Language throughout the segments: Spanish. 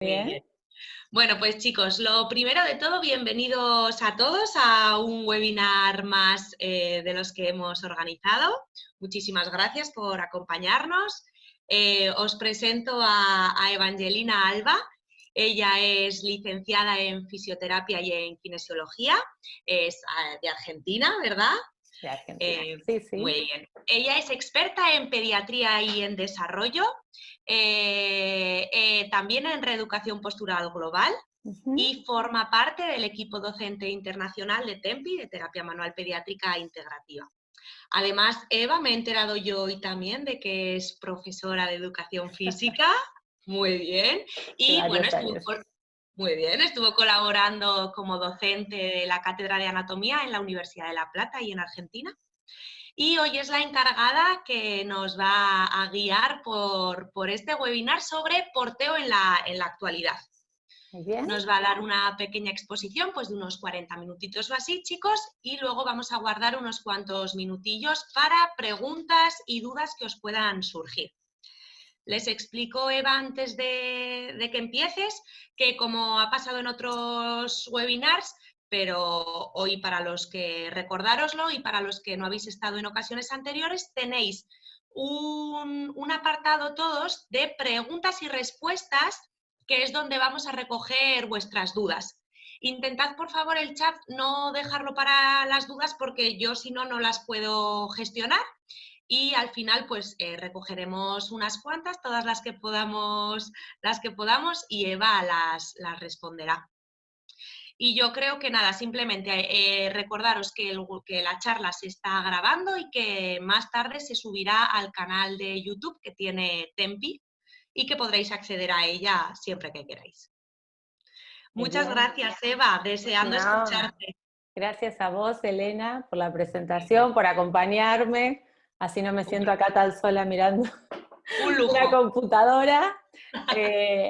Muy Bien. bien. Bueno, pues chicos, lo primero de todo, bienvenidos a todos a un webinar más de los que hemos organizado. Muchísimas gracias por acompañarnos. Os presento a Evangelina Alba. Ella es licenciada en fisioterapia y en kinesiología. Es de Argentina, ¿verdad? De Argentina. Sí, Muy sí. bien. Ella es experta en pediatría y en desarrollo, también en reeducación postural global Ujú. y forma parte del equipo docente internacional de TEMPI, de terapia manual pediátrica integrativa. Además, Eva, me he enterado yo hoy también de que es profesora de educación física. Muy bien. De Y bueno, varios años. muy bien, estuvo colaborando como docente de la Cátedra de Anatomía en la Universidad de La Plata y en Argentina. Y hoy es la encargada que nos va a guiar por este webinar sobre porteo en la actualidad. Muy bien. Nos va a dar una pequeña exposición, pues de unos 40 minutitos o así, chicos, y luego vamos a guardar unos cuantos minutillos para preguntas y dudas que os puedan surgir. Les explico, Eva, antes de que empieces, que como ha pasado en otros webinars, pero hoy para los que recordároslo y para los que no habéis estado en ocasiones anteriores, tenéis un apartado todos de preguntas y respuestas, que es donde vamos a recoger vuestras dudas. Intentad, por favor, el chat no dejarlo para las dudas porque yo, si no, no las puedo gestionar. Y al final, pues recogeremos unas cuantas, todas las que podamos, y Eva las responderá. Y yo creo que nada, simplemente recordaros que la charla se está grabando y que más tarde se subirá al canal de YouTube que tiene Tempi y que podréis acceder a ella siempre que queráis. Muy Muchas bien. gracias, Eva, deseando No, escucharte. gracias a vos, Elena, por la presentación, por acompañarme. Así no me siento acá tan sola mirando Un una lujo. computadora.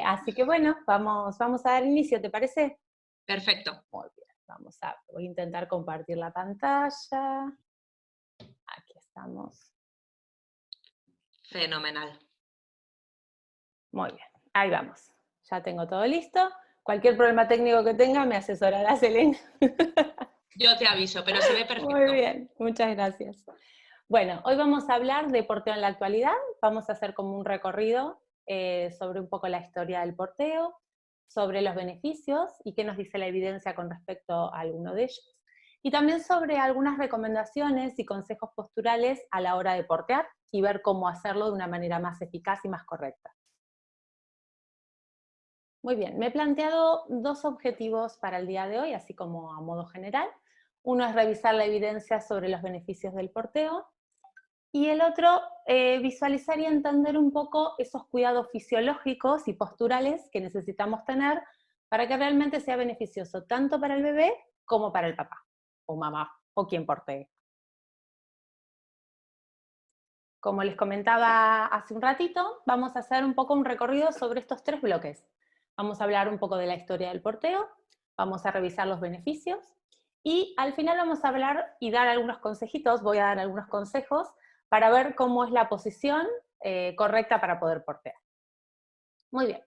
Así que bueno, vamos a dar inicio, ¿te parece? Perfecto. Muy bien. Voy a intentar compartir la pantalla. Aquí estamos. Fenomenal. Muy bien, ahí vamos. Ya tengo todo listo. Cualquier problema técnico que tenga, me asesorarás, Elena. Yo te aviso, pero se ve Muy perfecto. bien, muchas gracias. Bueno, hoy vamos a hablar de porteo en la actualidad. Vamos a hacer como un recorrido sobre un poco la historia del porteo, sobre los beneficios y qué nos dice la evidencia con respecto a alguno de ellos. Y también sobre algunas recomendaciones y consejos posturales a la hora de portear y ver cómo hacerlo de una manera más eficaz y más correcta. Muy bien, me he planteado dos objetivos para el día de hoy, así como a modo general. Uno es revisar la evidencia sobre los beneficios del porteo y el otro, visualizar y entender un poco esos cuidados fisiológicos y posturales que necesitamos tener para que realmente sea beneficioso tanto para el bebé como para el papá o mamá o quien portee. Como les comentaba hace un ratito, vamos a hacer un poco un recorrido sobre estos tres bloques. Vamos a hablar un poco de la historia del porteo, vamos a revisar los beneficios y al final vamos a hablar y dar algunos consejitos, voy a dar algunos consejos para ver cómo es la posición correcta para poder portear. Muy bien,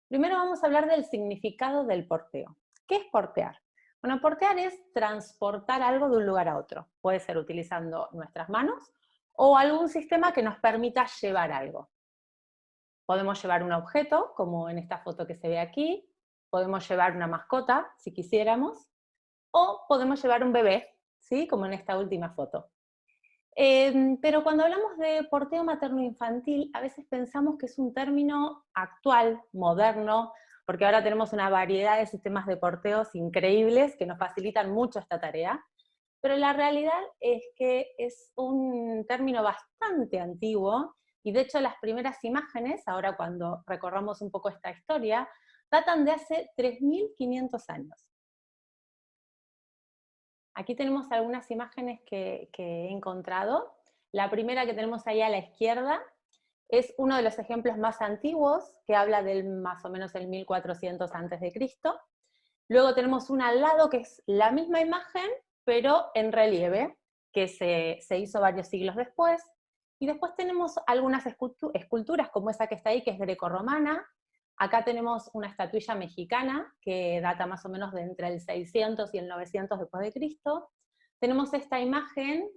primero vamos a hablar del significado del porteo. ¿Qué es portear? Bueno, portear es transportar algo de un lugar a otro. Puede ser utilizando nuestras manos o algún sistema que nos permita llevar algo. Podemos llevar un objeto, como en esta foto que se ve aquí, podemos llevar una mascota, si quisiéramos, o podemos llevar un bebé, ¿sí? Como en esta última foto. Pero cuando hablamos de porteo materno-infantil, a veces pensamos que es un término actual, moderno, porque ahora tenemos una variedad de sistemas de porteos increíbles que nos facilitan mucho esta tarea, pero la realidad es que es un término bastante antiguo, y de hecho las primeras imágenes, ahora cuando recorramos un poco esta historia, datan de hace 3.500 años. Aquí tenemos algunas imágenes que he encontrado. La primera que tenemos ahí a la izquierda es uno de los ejemplos más antiguos, que habla del más o menos el 1400 a.C. Luego tenemos una al lado que es la misma imagen, pero en relieve, que se hizo varios siglos después. Y después tenemos algunas esculturas, como esa que está ahí, que es grecorromana, Acá tenemos una estatuilla mexicana que data más o menos de entre el 600 y el 900 después de Cristo. Tenemos esta imagen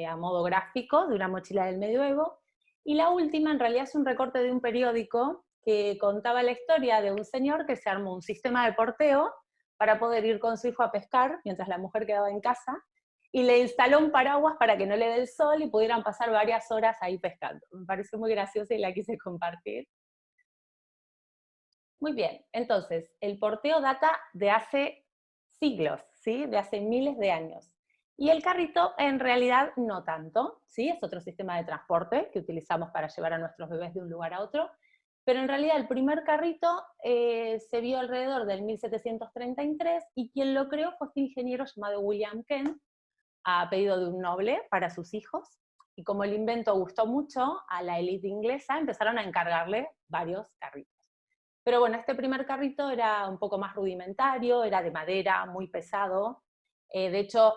a modo gráfico de una mochila del medioevo, y la última en realidad es un recorte de un periódico que contaba la historia de un señor que se armó un sistema de porteo para poder ir con su hijo a pescar mientras la mujer quedaba en casa, y le instaló un paraguas para que no le dé el sol y pudieran pasar varias horas ahí pescando. Me pareció muy graciosa y la quise compartir. Muy bien, entonces, el porteo data de hace siglos, ¿sí? De hace miles de años. Y el carrito en realidad no tanto, ¿sí? Es otro sistema de transporte que utilizamos para llevar a nuestros bebés de un lugar a otro, pero en realidad el primer carrito se vio alrededor del 1733, y quien lo creó fue este ingeniero llamado William Kent, a pedido de un noble para sus hijos, y como el invento gustó mucho a la élite inglesa, empezaron a encargarle varios carritos. Pero bueno, este primer carrito era un poco más rudimentario, era de madera, muy pesado. De hecho,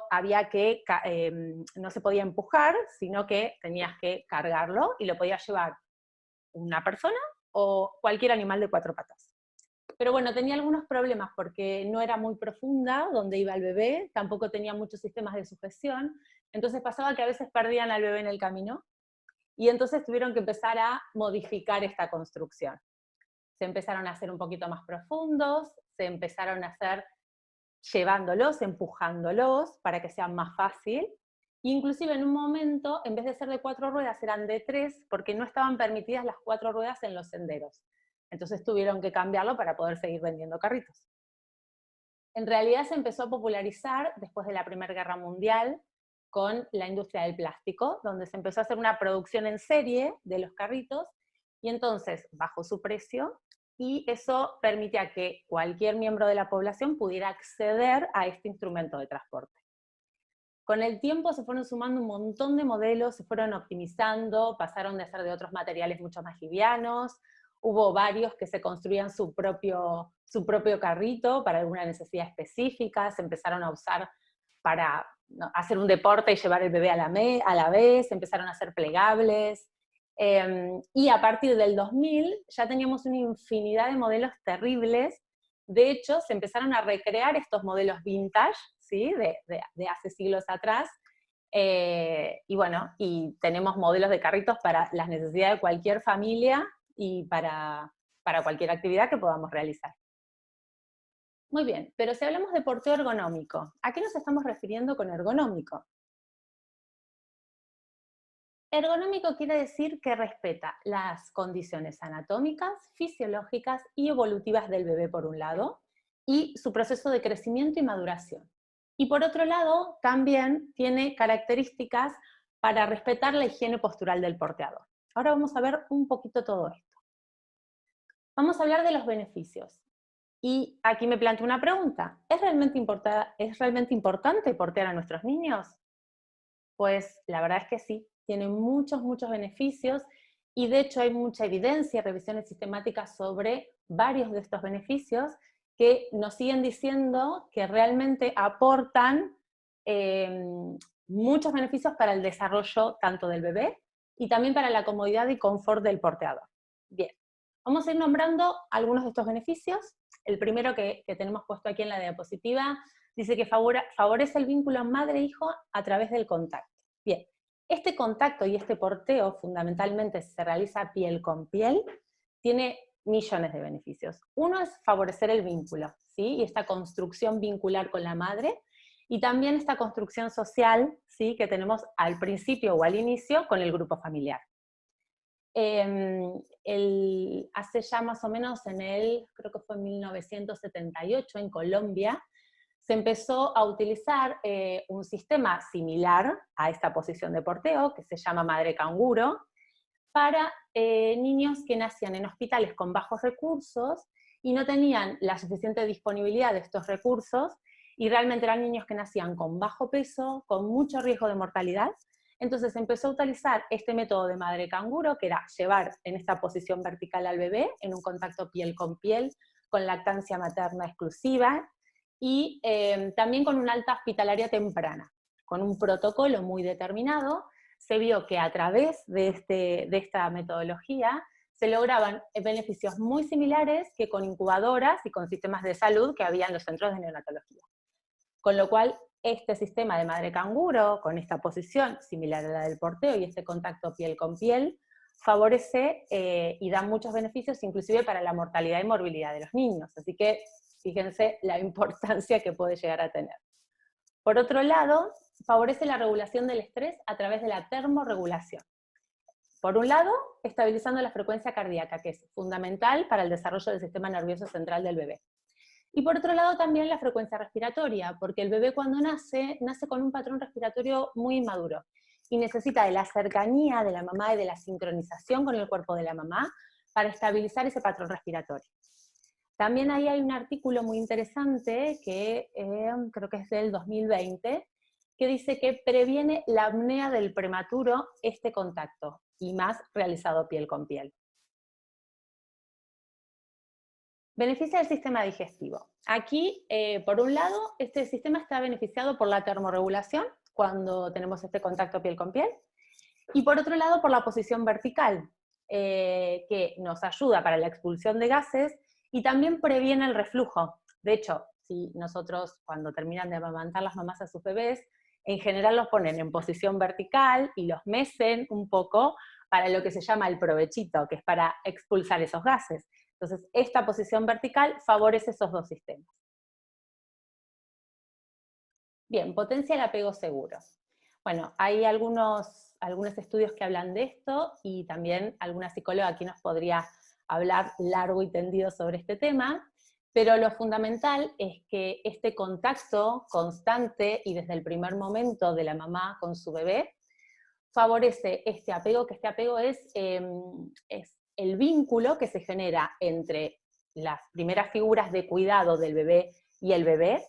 no se podía empujar, sino que tenías que cargarlo, y lo podía llevar una persona o cualquier animal de 4 patas. Pero bueno, tenía algunos problemas porque no era muy profunda donde iba el bebé, tampoco tenía muchos sistemas de sujeción, entonces pasaba que a veces perdían al bebé en el camino, y entonces tuvieron que empezar a modificar esta construcción. Se empezaron a hacer un poquito más profundos, se empezaron a hacer llevándolos, empujándolos, para que sea más fácil. Inclusive en un momento, en vez de ser de 4 ruedas, eran de 3, porque no estaban permitidas las 4 ruedas en los senderos. Entonces tuvieron que cambiarlo para poder seguir vendiendo carritos. En realidad se empezó a popularizar después de la Primera Guerra Mundial con la industria del plástico, donde se empezó a hacer una producción en serie de los carritos, y entonces bajó su precio, y eso permitía que cualquier miembro de la población pudiera acceder a este instrumento de transporte. Con el tiempo se fueron sumando un montón de modelos, se fueron optimizando, pasaron de ser de otros materiales mucho más livianos, hubo varios que se construían su propio carrito para alguna necesidad específica, se empezaron a usar para hacer un deporte y llevar el bebé a la vez, empezaron a ser plegables, y a partir del 2000 ya teníamos una infinidad de modelos terribles. De hecho, se empezaron a recrear estos modelos vintage, ¿sí? de hace siglos atrás, y bueno, y tenemos modelos de carritos para las necesidades de cualquier familia y para cualquier actividad que podamos realizar. Muy bien, pero si hablamos de porteo ergonómico, ¿a qué nos estamos refiriendo con ergonómico? Ergonómico quiere decir que respeta las condiciones anatómicas, fisiológicas y evolutivas del bebé por un lado, y su proceso de crecimiento y maduración. Y por otro lado, también tiene características para respetar la higiene postural del porteador. Ahora vamos a ver un poquito todo esto. Vamos a hablar de los beneficios. Y aquí me planteo una pregunta. ¿Es realmente importante portear a nuestros niños? Pues la verdad es que sí, tiene muchos beneficios, y de hecho hay mucha evidencia, revisiones sistemáticas sobre varios de estos beneficios que nos siguen diciendo que realmente aportan muchos beneficios para el desarrollo tanto del bebé y también para la comodidad y confort del porteador. Bien, vamos a ir nombrando algunos de estos beneficios. El primero que tenemos puesto aquí en la diapositiva dice que favorece el vínculo madre-hijo a través del contacto. Bien, este contacto y este porteo fundamentalmente se realiza piel con piel, tiene millones de beneficios. Uno es favorecer el vínculo, ¿sí? Y esta construcción vincular con la madre, y también esta construcción social, ¿sí? Que tenemos al principio o al inicio con el grupo familiar. Hace ya más o menos creo que fue en 1978 en Colombia, se empezó a utilizar un sistema similar a esta posición de porteo, que se llama madre canguro, para niños que nacían en hospitales con bajos recursos y no tenían la suficiente disponibilidad de estos recursos, y realmente eran niños que nacían con bajo peso, con mucho riesgo de mortalidad. Entonces empezó a utilizar este método de madre canguro, que era llevar en esta posición vertical al bebé, en un contacto piel con piel, con lactancia materna exclusiva, y también con una alta hospitalaria temprana. Con un protocolo muy determinado, se vio que a través de esta metodología se lograban beneficios muy similares que con incubadoras y con sistemas de salud que había en los centros de neonatología. Con lo cual, este sistema de madre canguro, con esta posición similar a la del porteo y este contacto piel con piel, favorece y da muchos beneficios, inclusive para la mortalidad y morbilidad de los niños. Así que fíjense la importancia que puede llegar a tener. Por otro lado, favorece la regulación del estrés a través de la termorregulación. Por un lado, estabilizando la frecuencia cardíaca, que es fundamental para el desarrollo del sistema nervioso central del bebé. Y por otro lado también la frecuencia respiratoria, porque el bebé cuando nace con un patrón respiratorio muy inmaduro y necesita de la cercanía de la mamá y de la sincronización con el cuerpo de la mamá para estabilizar ese patrón respiratorio. También ahí hay un artículo muy interesante que creo que es del 2020, que dice que previene la apnea del prematuro este contacto, y más realizado piel con piel. Beneficia el sistema digestivo. Aquí, por un lado, este sistema está beneficiado por la termorregulación, cuando tenemos este contacto piel con piel, y por otro lado por la posición vertical, que nos ayuda para la expulsión de gases y también previene el reflujo. De hecho, si nosotros cuando terminan de amamantar las mamás a sus bebés, en general los ponen en posición vertical y los mecen un poco para lo que se llama el provechito, que es para expulsar esos gases. Entonces, esta posición vertical favorece esos dos sistemas. Bien, potencia el apego seguro. Bueno, hay algunos estudios que hablan de esto, y también alguna psicóloga aquí nos podría hablar largo y tendido sobre este tema, pero lo fundamental es que este contacto constante y desde el primer momento de la mamá con su bebé favorece este apego, que este apego es el vínculo que se genera entre las primeras figuras de cuidado del bebé y el bebé,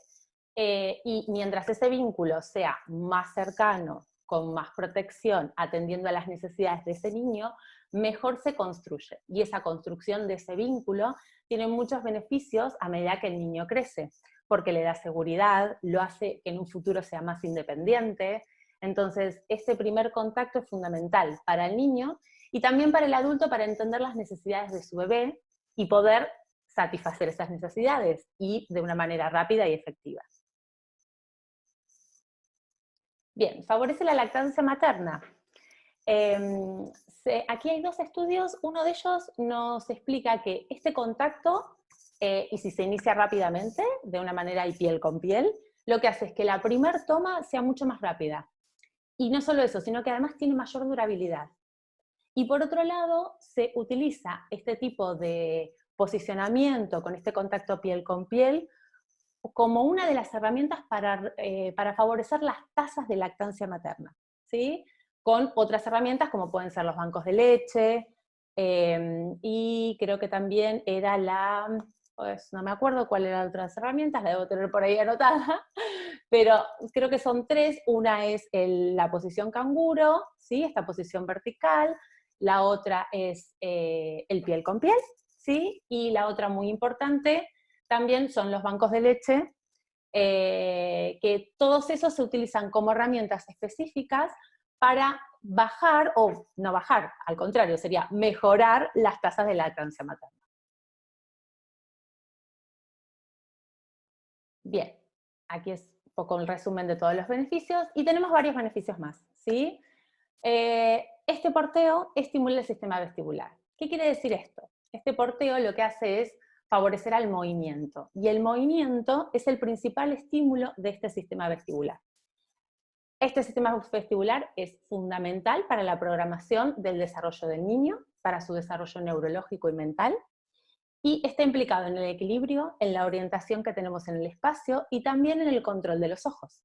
y mientras ese vínculo sea más cercano, con más protección, atendiendo a las necesidades de ese niño, mejor se construye. Y esa construcción de ese vínculo tiene muchos beneficios a medida que el niño crece, porque le da seguridad, lo hace que en un futuro sea más independiente. Entonces, este primer contacto es fundamental para el niño y también para el adulto, para entender las necesidades de su bebé y poder satisfacer esas necesidades, y de una manera rápida y efectiva. Bien, favorece la lactancia materna. Aquí hay dos estudios, uno de ellos nos explica que este contacto, y si se inicia rápidamente, de una manera y piel con piel, lo que hace es que la primer toma sea mucho más rápida. Y no solo eso, sino que además tiene mayor durabilidad. Y por otro lado, se utiliza este tipo de posicionamiento con este contacto piel con piel como una de las herramientas para favorecer las tasas de lactancia materna, ¿sí? Con otras herramientas como pueden ser los bancos de leche, y creo que también era pues no me acuerdo cuál eran las otras herramientas, la debo tener por ahí anotada, pero creo que son tres. Una es la posición canguro, ¿sí? Esta posición vertical, la otra es el piel con piel, ¿sí? Y la otra muy importante también son los bancos de leche, que todos esos se utilizan como herramientas específicas para bajar, o no bajar, al contrario, sería mejorar las tasas de lactancia materna. Bien, aquí es un poco el resumen de todos los beneficios, y tenemos varios beneficios más, ¿sí? Este porteo estimula el sistema vestibular. ¿Qué quiere decir esto? Este porteo lo que hace es favorecer al movimiento, y el movimiento es el principal estímulo de este sistema vestibular. Este sistema vestibular es fundamental para la programación del desarrollo del niño, para su desarrollo neurológico y mental, y está implicado en el equilibrio, en la orientación que tenemos en el espacio y también en el control de los ojos.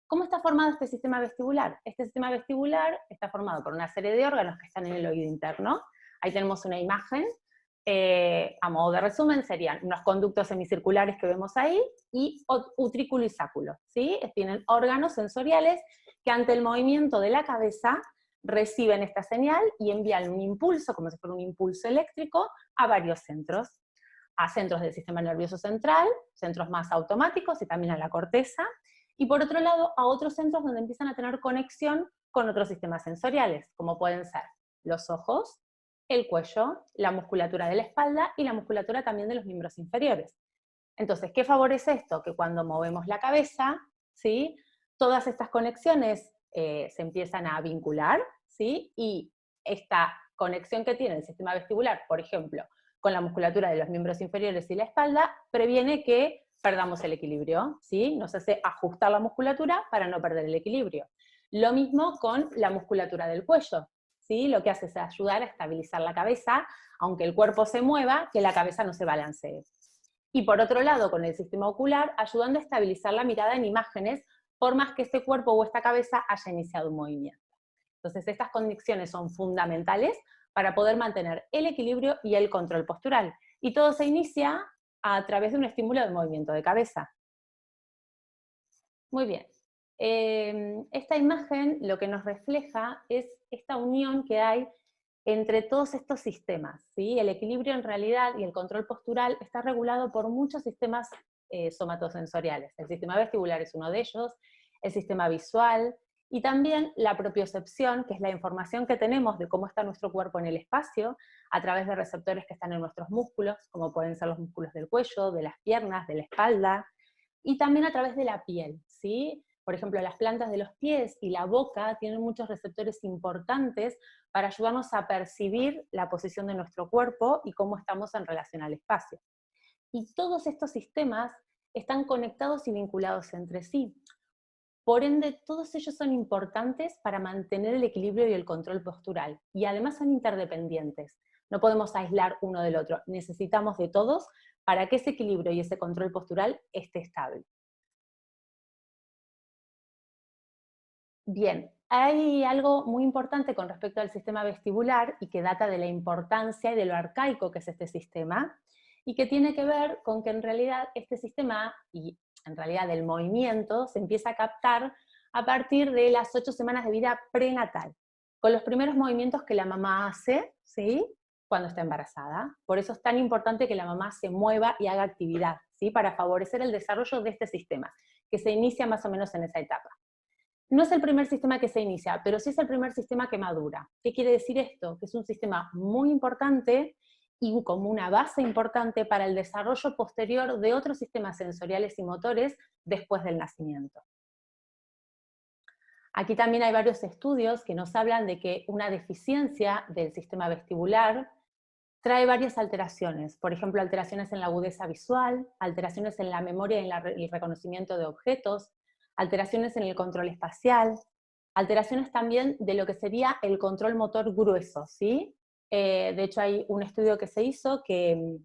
¿Cómo está formado este sistema vestibular? Este sistema vestibular está formado por una serie de órganos que están en el oído interno. Ahí tenemos una imagen. A modo de resumen, serían unos conductos semicirculares que vemos ahí, y utrículo y sáculo, ¿sí? Tienen órganos sensoriales que ante el movimiento de la cabeza reciben esta señal y envían un impulso, como si fuera un impulso eléctrico, a varios centros. A centros del sistema nervioso central, centros más automáticos, y también a la corteza, y por otro lado a otros centros donde empiezan a tener conexión con otros sistemas sensoriales, como pueden ser los ojos, el cuello, la musculatura de la espalda y la musculatura también de los miembros inferiores. Entonces, ¿qué favorece esto? Que cuando movemos la cabeza, ¿sí?, todas estas conexiones se empiezan a vincular, ¿sí?, y esta conexión que tiene el sistema vestibular, por ejemplo, con la musculatura de los miembros inferiores y la espalda, previene que perdamos el equilibrio, ¿sí? Nos hace ajustar la musculatura para no perder el equilibrio. Lo mismo con la musculatura del cuello, ¿sí? Lo que hace es ayudar a estabilizar la cabeza, aunque el cuerpo se mueva, que la cabeza no se balancee. Y por otro lado, con el sistema ocular, ayudando a estabilizar la mirada en imágenes, por más que este cuerpo o esta cabeza haya iniciado un movimiento. Entonces, estas condiciones son fundamentales para poder mantener el equilibrio y el control postural. Y todo se inicia a través de un estímulo de movimiento de cabeza. Muy bien. Esta imagen lo que nos refleja es esta unión que hay entre todos estos sistemas, ¿sí? El equilibrio en realidad y el control postural está regulado por muchos sistemas somatosensoriales. El sistema vestibular es uno de ellos, el sistema visual, y también la propiocepción, que es la información que tenemos de cómo está nuestro cuerpo en el espacio, a través de receptores que están en nuestros músculos, como pueden ser los músculos del cuello, de las piernas, de la espalda, y también a través de la piel, ¿sí? Por ejemplo, las plantas de los pies y la boca tienen muchos receptores importantes para ayudarnos a percibir la posición de nuestro cuerpo y cómo estamos en relación al espacio. Y todos estos sistemas están conectados y vinculados entre sí. Por ende, todos ellos son importantes para mantener el equilibrio y el control postural, y además son interdependientes. No podemos aislar uno del otro, necesitamos de todos para que ese equilibrio y ese control postural esté estable. Bien, hay algo muy importante con respecto al sistema vestibular y que data de la importancia y de lo arcaico que es este sistema, y que tiene que ver con que en realidad este sistema, y en realidad el movimiento, se empieza a captar a partir de las 8 semanas de vida prenatal, con los primeros movimientos que la mamá hace, ¿sí?, cuando está embarazada. Por eso es tan importante que la mamá se mueva y haga actividad, ¿sí?, para favorecer el desarrollo de este sistema, que se inicia más o menos en esa etapa. No es el primer sistema que se inicia, pero sí es el primer sistema que madura. ¿Qué quiere decir esto? Que es un sistema muy importante y como una base importante para el desarrollo posterior de otros sistemas sensoriales y motores después del nacimiento. Aquí también hay varios estudios que nos hablan de que una deficiencia del sistema vestibular trae varias alteraciones, por ejemplo, alteraciones en la agudeza visual, alteraciones en la memoria y en el reconocimiento de objetos, alteraciones en el control espacial, alteraciones también de lo que sería el control motor grueso, ¿sí? De hecho, hay un estudio que se hizo que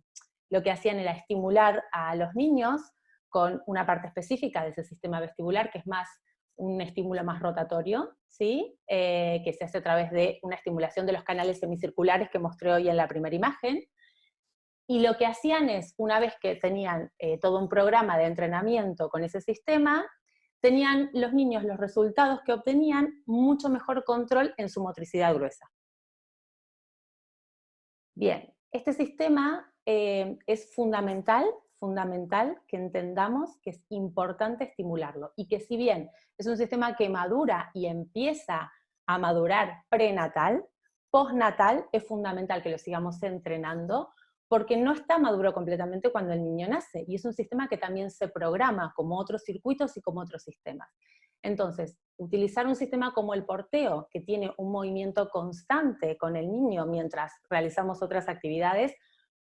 lo que hacían era estimular a los niños con una parte específica de ese sistema vestibular, que es más un estímulo más rotatorio, ¿sí? Que se hace a través de una estimulación de los canales semicirculares que mostré hoy en la primera imagen. Y lo que hacían es, una vez que tenían todo un programa de entrenamiento con ese sistema, tenían los niños los resultados que obtenían, mucho mejor control en su motricidad gruesa. Bien, este sistema es fundamental que entendamos que es importante estimularlo, y que si bien es un sistema que madura y empieza a madurar prenatal, postnatal es fundamental que lo sigamos entrenando, porque no está maduro completamente cuando el niño nace, y es un sistema que también se programa como otros circuitos y como otros sistemas. Entonces, utilizar un sistema como el porteo, que tiene un movimiento constante con el niño mientras realizamos otras actividades,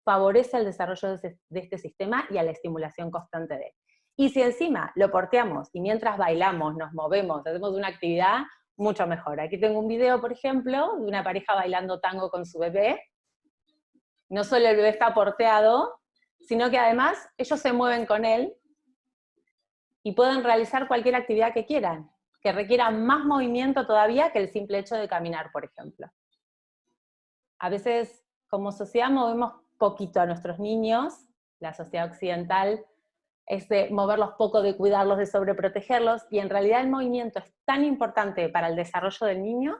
favorece el desarrollo de este sistema y a la estimulación constante de él. Y si encima lo porteamos y mientras bailamos, nos movemos, hacemos una actividad, mucho mejor. Aquí tengo un video, por ejemplo, de una pareja bailando tango con su bebé. No solo el bebé está porteado, sino que además ellos se mueven con él y pueden realizar cualquier actividad que quieran, que requiera más movimiento todavía que el simple hecho de caminar, por ejemplo. A veces, como sociedad, movemos poquito a nuestros niños, la sociedad occidental es de moverlos poco, de cuidarlos, de sobreprotegerlos, y en realidad el movimiento es tan importante para el desarrollo del niño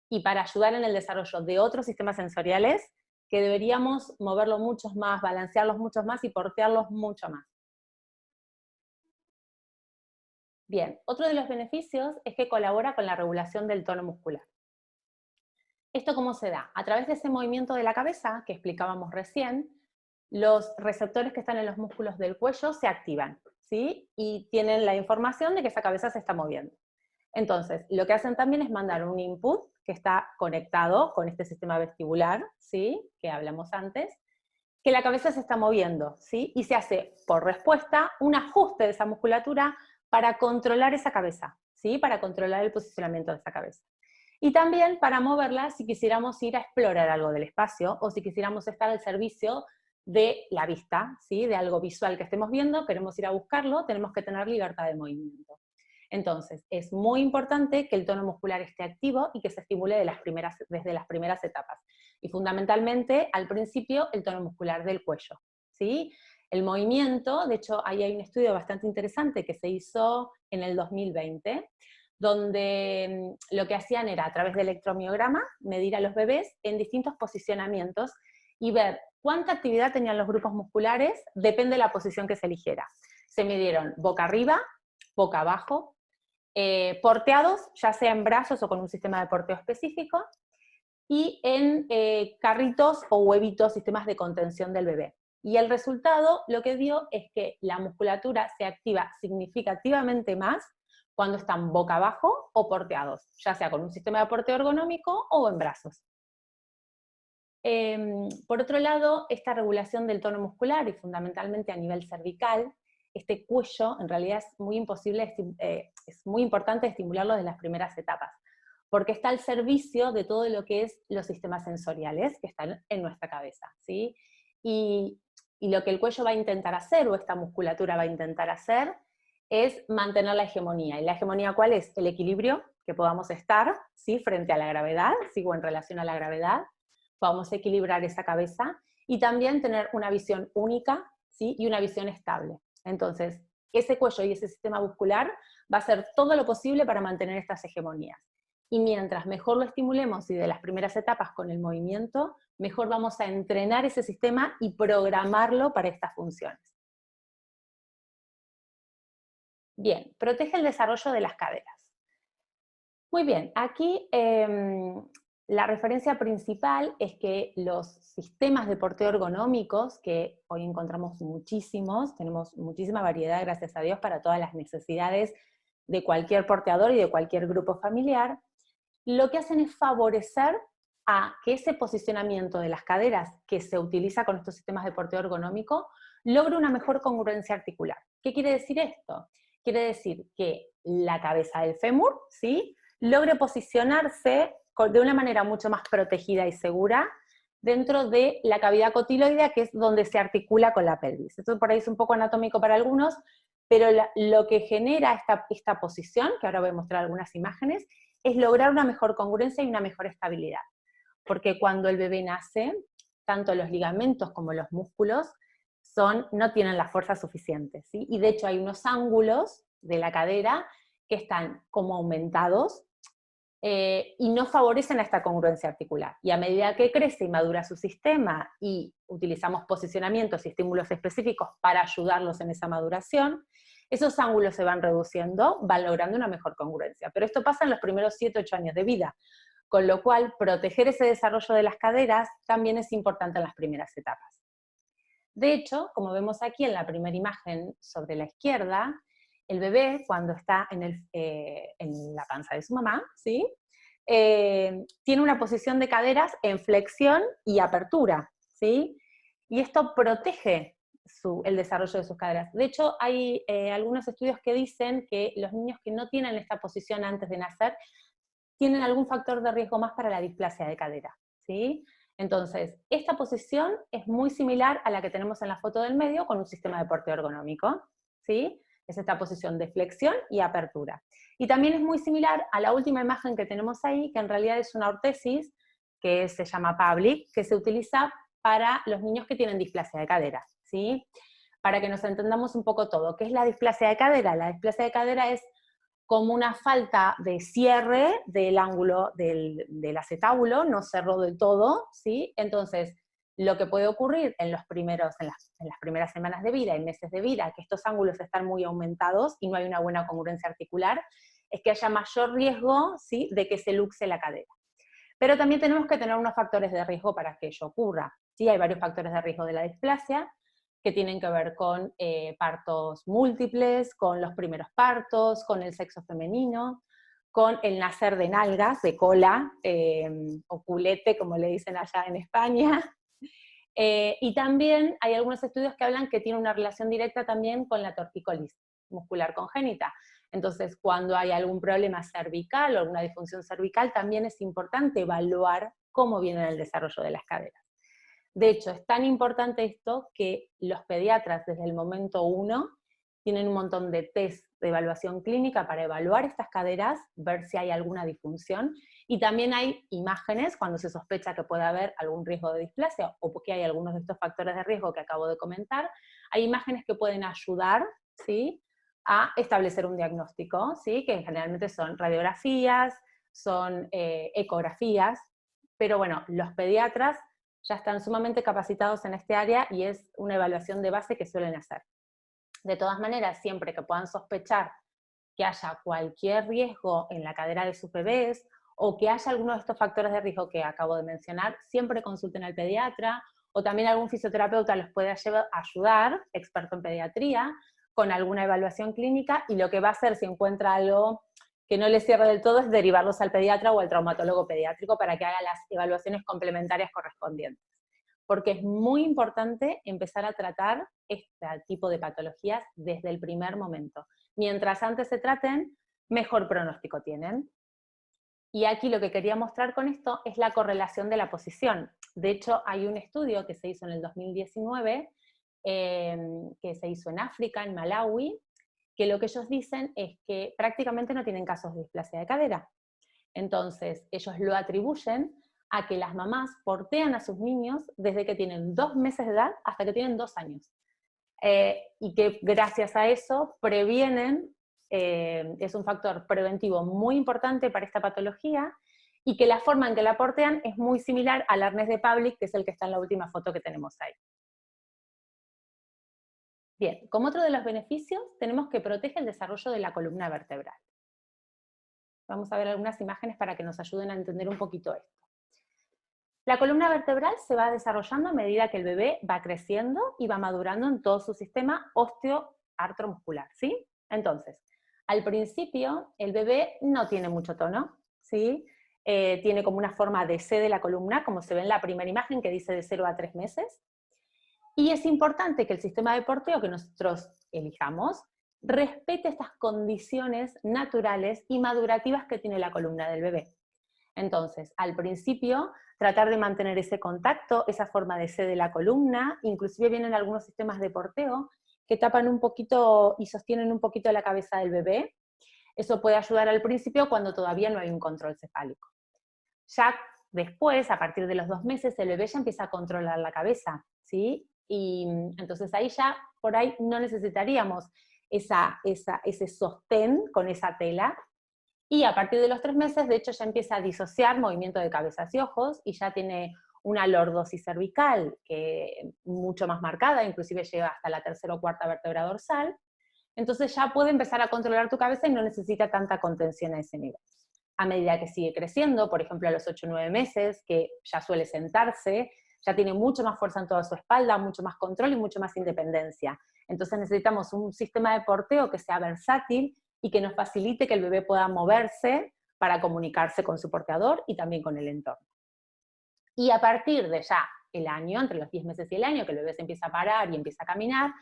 y para ayudar en el desarrollo de otros sistemas sensoriales, que deberíamos moverlo muchos más, balancearlos muchos más y portearlos mucho más. Bien, otro de los beneficios es que colabora con la regulación del tono muscular. ¿Esto cómo se da? A través de ese movimiento de la cabeza que explicábamos recién, los receptores que están en los músculos del cuello se activan, ¿sí? Y tienen la información de que esa cabeza se está moviendo. Entonces, lo que hacen también es mandar un input que está conectado con este sistema vestibular, ¿sí? Que hablamos antes, que la cabeza se está moviendo, ¿sí? Y se hace, por respuesta, un ajuste de esa musculatura para controlar esa cabeza, ¿sí? Para controlar el posicionamiento de esa cabeza. Y también para moverla si quisiéramos ir a explorar algo del espacio o si quisiéramos estar al servicio de la vista, ¿sí? De algo visual que estemos viendo, queremos ir a buscarlo, tenemos que tener libertad de movimiento. Entonces, es muy importante que el tono muscular esté activo y que se estimule desde las primeras etapas. Y fundamentalmente, al principio, el tono muscular del cuello, ¿sí? El movimiento, de hecho, ahí hay un estudio bastante interesante que se hizo en el 2020, donde lo que hacían era, a través de electromiograma, medir a los bebés en distintos posicionamientos y ver cuánta actividad tenían los grupos musculares, depende de la posición que se eligiera. Se midieron boca arriba, boca abajo, porteados, ya sea en brazos o con un sistema de porteo específico, y en carritos o huevitos, sistemas de contención del bebé. Y el resultado lo que dio es que la musculatura se activa significativamente más cuando están boca abajo o porteados, ya sea con un sistema de porteo ergonómico o en brazos. Por otro lado, esta regulación del tono muscular, y fundamentalmente a nivel cervical, este cuello en realidad es muy importante estimularlo desde las primeras etapas, porque está al servicio de todo lo que es los sistemas sensoriales que están en nuestra cabeza, ¿sí? Y lo que el cuello va a intentar hacer, o esta musculatura va a intentar hacer, es mantener la hegemonía. ¿Y la hegemonía cuál es? El equilibrio, que podamos estar, ¿sí? Frente a la gravedad, ¿sí? O en relación a la gravedad, podamos equilibrar esa cabeza, y también tener una visión única, ¿sí? Y una visión estable. Entonces, ese cuello y ese sistema muscular va a hacer todo lo posible para mantener estas hegemonías. Y mientras mejor lo estimulemos y de las primeras etapas con el movimiento, mejor vamos a entrenar ese sistema y programarlo para estas funciones. Bien, protege el desarrollo de las caderas. Muy bien, aquí la referencia principal es que los sistemas de porteo ergonómicos, que hoy encontramos muchísimos, tenemos muchísima variedad, gracias a Dios, para todas las necesidades de cualquier porteador y de cualquier grupo familiar, lo que hacen es favorecer a que ese posicionamiento de las caderas que se utiliza con estos sistemas de porteo ergonómico logre una mejor congruencia articular. ¿Qué quiere decir esto? Quiere decir que la cabeza del fémur, ¿sí?, logre posicionarse de una manera mucho más protegida y segura dentro de la cavidad cotiloidea, que es donde se articula con la pelvis. Esto por ahí es un poco anatómico para algunos, pero lo que genera esta posición, que ahora voy a mostrar algunas imágenes, es lograr una mejor congruencia y una mejor estabilidad. Porque cuando el bebé nace, tanto los ligamentos como los músculos no tienen la fuerza suficiente, ¿sí? Y de hecho hay unos ángulos de la cadera que están como aumentados y no favorecen a esta congruencia articular. Y a medida que crece y madura su sistema y utilizamos posicionamientos y estímulos específicos para ayudarlos en esa maduración, esos ángulos se van reduciendo, van logrando una mejor congruencia. Pero esto pasa en los primeros 7 u 8 años de vida, con lo cual proteger ese desarrollo de las caderas también es importante en las primeras etapas. De hecho, como vemos aquí en la primera imagen sobre la izquierda, el bebé, cuando está en la panza de su mamá, ¿sí?, tiene una posición de caderas en flexión y apertura, ¿sí? Y esto protege el desarrollo de sus caderas. De hecho, hay algunos estudios que dicen que los niños que no tienen esta posición antes de nacer tienen algún factor de riesgo más para la displasia de cadera, ¿sí? Entonces, esta posición es muy similar a la que tenemos en la foto del medio con un sistema de porteo ergonómico, ¿sí? Es esta posición de flexión y apertura. Y también es muy similar a la última imagen que tenemos ahí, que en realidad es una ortesis, que se llama Public, que se utiliza para los niños que tienen displasia de cadera, ¿sí? Para que nos entendamos un poco todo. ¿Qué es la displasia de cadera? La displasia de cadera es como una falta de cierre del ángulo del acetábulo, no cerró del todo, ¿sí? Entonces, lo que puede ocurrir en las primeras semanas de vida y meses de vida, que estos ángulos están muy aumentados y no hay una buena congruencia articular, es que haya mayor riesgo, ¿sí?, de que se luxe la cadera. Pero también tenemos que tener unos factores de riesgo para que ello ocurra. ¿Sí? Hay varios factores de riesgo de la displasia que tienen que ver con partos múltiples, con los primeros partos, con el sexo femenino, con el nacer de nalgas, de cola, o culete, como le dicen allá en España. Y también hay algunos estudios que hablan que tiene una relación directa también con la torticolis muscular congénita. Entonces, cuando hay algún problema cervical o alguna disfunción cervical, también es importante evaluar cómo viene el desarrollo de las caderas. De hecho, es tan importante esto que los pediatras desde el momento 1 tienen un montón de test de evaluación clínica para evaluar estas caderas, ver si hay alguna disfunción, y también hay imágenes cuando se sospecha que puede haber algún riesgo de displasia o porque hay algunos de estos factores de riesgo que acabo de comentar. Hay imágenes que pueden ayudar, ¿sí?, a establecer un diagnóstico, ¿sí?, que generalmente son radiografías, son ecografías, pero bueno, los pediatras ya están sumamente capacitados en este área y es una evaluación de base que suelen hacer. De todas maneras, siempre que puedan sospechar que haya cualquier riesgo en la cadera de sus bebés o que haya alguno de estos factores de riesgo que acabo de mencionar, siempre consulten al pediatra o también algún fisioterapeuta los puede ayudar, experto en pediatría, con alguna evaluación clínica, y lo que va a hacer si encuentra algo que no le cierre del todo es derivarlos al pediatra o al traumatólogo pediátrico para que haga las evaluaciones complementarias correspondientes. Porque es muy importante empezar a tratar este tipo de patologías desde el primer momento. Mientras antes se traten, mejor pronóstico tienen. Y aquí lo que quería mostrar con esto es la correlación de la posición. De hecho, hay un estudio que se hizo en el 2019, que se hizo en África, en Malawi, que lo que ellos dicen es que prácticamente no tienen casos de displasia de cadera. Entonces, ellos lo atribuyen a que las mamás portean a sus niños desde que tienen 2 meses de edad hasta que tienen 2 años. Y que gracias a eso previenen, es un factor preventivo muy importante para esta patología, y que la forma en que la portean es muy similar al arnés de Pavlik, que es el que está en la última foto que tenemos ahí. Bien, como otro de los beneficios, tenemos que protege el desarrollo de la columna vertebral. Vamos a ver algunas imágenes para que nos ayuden a entender un poquito esto. La columna vertebral se va desarrollando a medida que el bebé va creciendo y va madurando en todo su sistema osteoartromuscular, ¿sí? Entonces, al principio, el bebé no tiene mucho tono, ¿sí? Tiene como una forma de C de la columna, como se ve en la primera imagen que dice de 0 a 3 meses. Y es importante que el sistema de porteo que nosotros elijamos respete estas condiciones naturales y madurativas que tiene la columna del bebé. Entonces, al principio, tratar de mantener ese contacto, esa forma de C de la columna, inclusive vienen algunos sistemas de porteo que tapan un poquito y sostienen un poquito la cabeza del bebé. Eso puede ayudar al principio cuando todavía no hay un control cefálico. Ya después, a partir de los 2 meses, el bebé ya empieza a controlar la cabeza, ¿sí? Y entonces ahí ya, por ahí, no necesitaríamos ese sostén con esa tela, y a partir de los 3 meses, de hecho, ya empieza a disociar movimiento de cabezas y ojos, y ya tiene una lordosis cervical que mucho más marcada, inclusive llega hasta la tercera o cuarta vértebra dorsal. Entonces ya puede empezar a controlar tu cabeza y no necesita tanta contención a ese nivel. A medida que sigue creciendo, por ejemplo a los 8 o 9 meses, que ya suele sentarse, ya tiene mucho más fuerza en toda su espalda, mucho más control y mucho más independencia. Entonces necesitamos un sistema de porteo que sea versátil y que nos facilite que el bebé pueda moverse para comunicarse con su porteador y también con el entorno. Y a partir de ya el año, entre los 10 meses y el año, que el bebé se empieza a parar y empieza a caminar,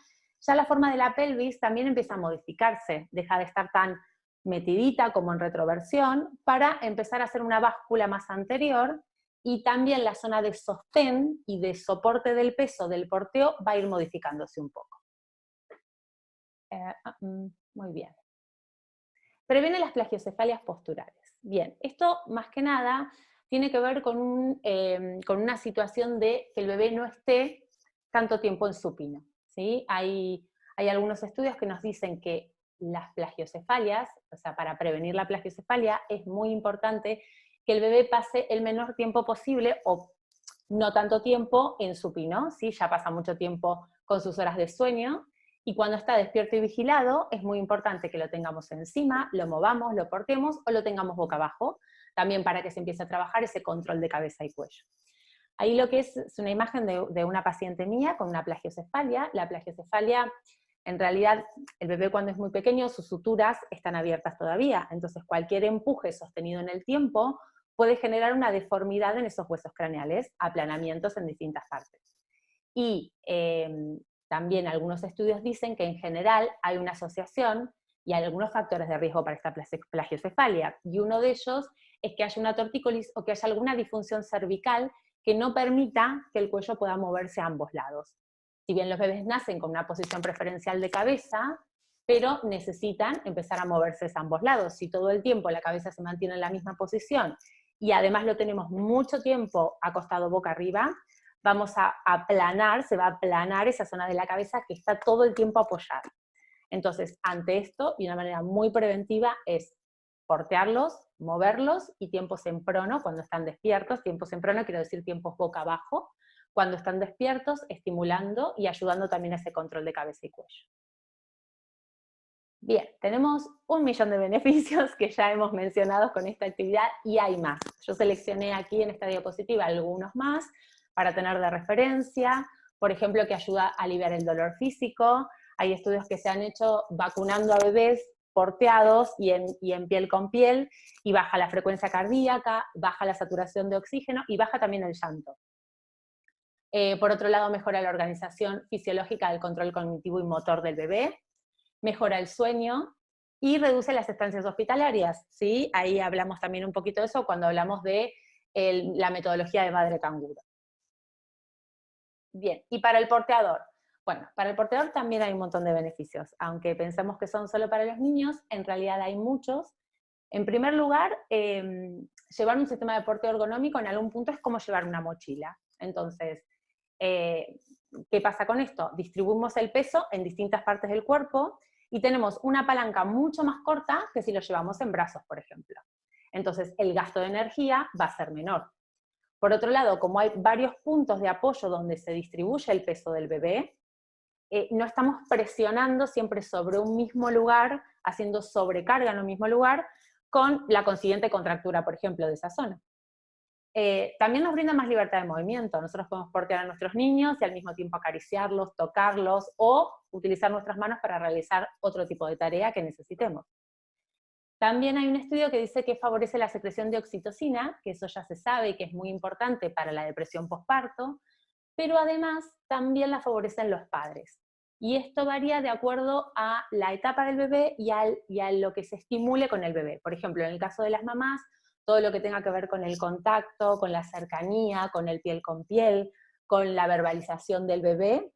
ya la forma de la pelvis también empieza a modificarse, deja de estar tan metidita como en retroversión, para empezar a hacer una báscula más anterior, y también la zona de sostén y de soporte del peso del porteo va a ir modificándose un poco. Muy bien. Previene las plagiocefalias posturales. Bien, esto más que nada tiene que ver con una situación de que el bebé no esté tanto tiempo en supino, ¿sí? Hay algunos estudios que nos dicen que las plagiocefalias, o sea, para prevenir la plagiocefalia es muy importante que el bebé pase el menor tiempo posible, o no tanto tiempo, en supino, ¿sí? Ya pasa mucho tiempo con sus horas de sueño, y cuando está despierto y vigilado, es muy importante que lo tengamos encima, lo movamos, lo portemos o lo tengamos boca abajo, también para que se empiece a trabajar ese control de cabeza y cuello. Ahí lo que es una imagen de una paciente mía con una plagiocefalia. La plagiocefalia, en realidad, el bebé cuando es muy pequeño, sus suturas están abiertas todavía, entonces cualquier empuje sostenido en el tiempo puede generar una deformidad en esos huesos craneales, aplanamientos en distintas partes. Y también algunos estudios dicen que en general hay una asociación y hay algunos factores de riesgo para esta plagiocefalia, y uno de ellos es que haya una tortícolis o que haya alguna disfunción cervical que no permita que el cuello pueda moverse a ambos lados. Si bien los bebés nacen con una posición preferencial de cabeza, pero necesitan empezar a moverse a ambos lados. Si todo el tiempo la cabeza se mantiene en la misma posición y además lo tenemos mucho tiempo acostado boca arriba, vamos a aplanar, se va a aplanar esa zona de la cabeza que está todo el tiempo apoyada. Entonces, ante esto, y una manera muy preventiva, es portearlos, moverlos, y tiempos en prono, cuando están despiertos. Tiempos en prono quiero decir tiempos boca abajo, cuando están despiertos, estimulando y ayudando también a ese control de cabeza y cuello. Bien, tenemos 1.000.000 de beneficios que ya hemos mencionado con esta actividad, y hay más. Yo seleccioné aquí en esta diapositiva algunos más para tener de referencia. Por ejemplo, que ayuda a aliviar el dolor físico. Hay estudios que se han hecho vacunando a bebés porteados y en piel con piel, y baja la frecuencia cardíaca, baja la saturación de oxígeno y baja también el llanto. Por otro lado, mejora la organización fisiológica del control cognitivo y motor del bebé, mejora el sueño y reduce las estancias hospitalarias, ¿sí? Ahí hablamos también un poquito de eso cuando hablamos de la metodología de madre canguro. Bien, y para el porteador. Bueno, para el porteador también hay un montón de beneficios, aunque pensamos que son solo para los niños, en realidad hay muchos. En primer lugar, llevar un sistema de porteo ergonómico en algún punto es como llevar una mochila. Entonces, ¿qué pasa con esto? Distribuimos el peso en distintas partes del cuerpo y tenemos una palanca mucho más corta que si lo llevamos en brazos, por ejemplo. Entonces, el gasto de energía va a ser menor. Por otro lado, como hay varios puntos de apoyo donde se distribuye el peso del bebé, no estamos presionando siempre sobre un mismo lugar, haciendo sobrecarga en un mismo lugar, con la consiguiente contractura, por ejemplo, de esa zona. También nos brinda más libertad de movimiento. Nosotros podemos portear a nuestros niños y al mismo tiempo acariciarlos, tocarlos, o utilizar nuestras manos para realizar otro tipo de tarea que necesitemos. También hay un estudio que dice que favorece la secreción de oxitocina, que eso ya se sabe y que es muy importante para la depresión posparto, pero además también la favorecen los padres. Y esto varía de acuerdo a la etapa del bebé y a lo que se estimule con el bebé. Por ejemplo, en el caso de las mamás, todo lo que tenga que ver con el contacto, con la cercanía, con el piel con piel, con la verbalización del bebé,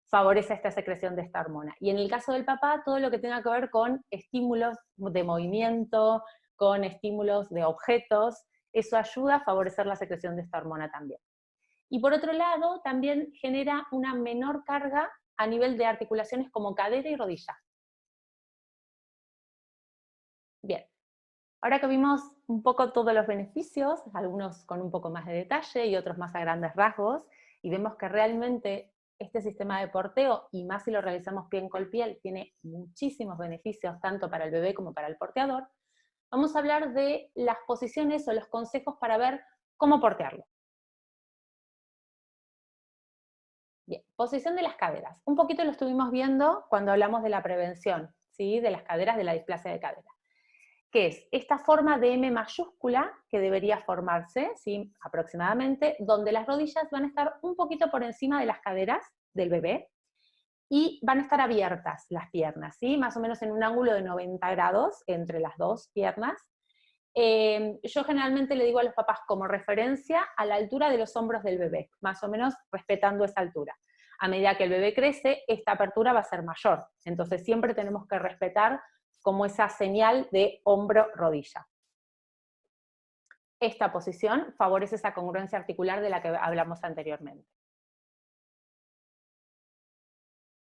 favorece esta secreción de esta hormona. Y en el caso del papá, todo lo que tenga que ver con estímulos de movimiento, con estímulos de objetos, eso ayuda a favorecer la secreción de esta hormona también. Y por otro lado, también genera una menor carga a nivel de articulaciones como cadera y rodilla. Bien, ahora que vimos un poco todos los beneficios, algunos con un poco más de detalle y otros más a grandes rasgos, y vemos que realmente este sistema de porteo, y más si lo realizamos piel con piel, tiene muchísimos beneficios tanto para el bebé como para el porteador, vamos a hablar de las posiciones o los consejos para ver cómo portearlo. Bien, posición de las caderas. Un poquito lo estuvimos viendo cuando hablamos de la prevención, ¿sí? De las caderas, de la displasia de cadera, que es esta forma de M mayúscula que debería formarse, ¿sí? Aproximadamente, donde las rodillas van a estar un poquito por encima de las caderas del bebé y van a estar abiertas las piernas, ¿sí? Más o menos en un ángulo de 90 grados entre las dos piernas. Yo generalmente le digo a los papás como referencia a la altura de los hombros del bebé, más o menos respetando esa altura. A medida que el bebé crece, esta apertura va a ser mayor, entonces siempre tenemos que respetar como esa señal de hombro-rodilla. Esta posición favorece esa congruencia articular de la que hablamos anteriormente.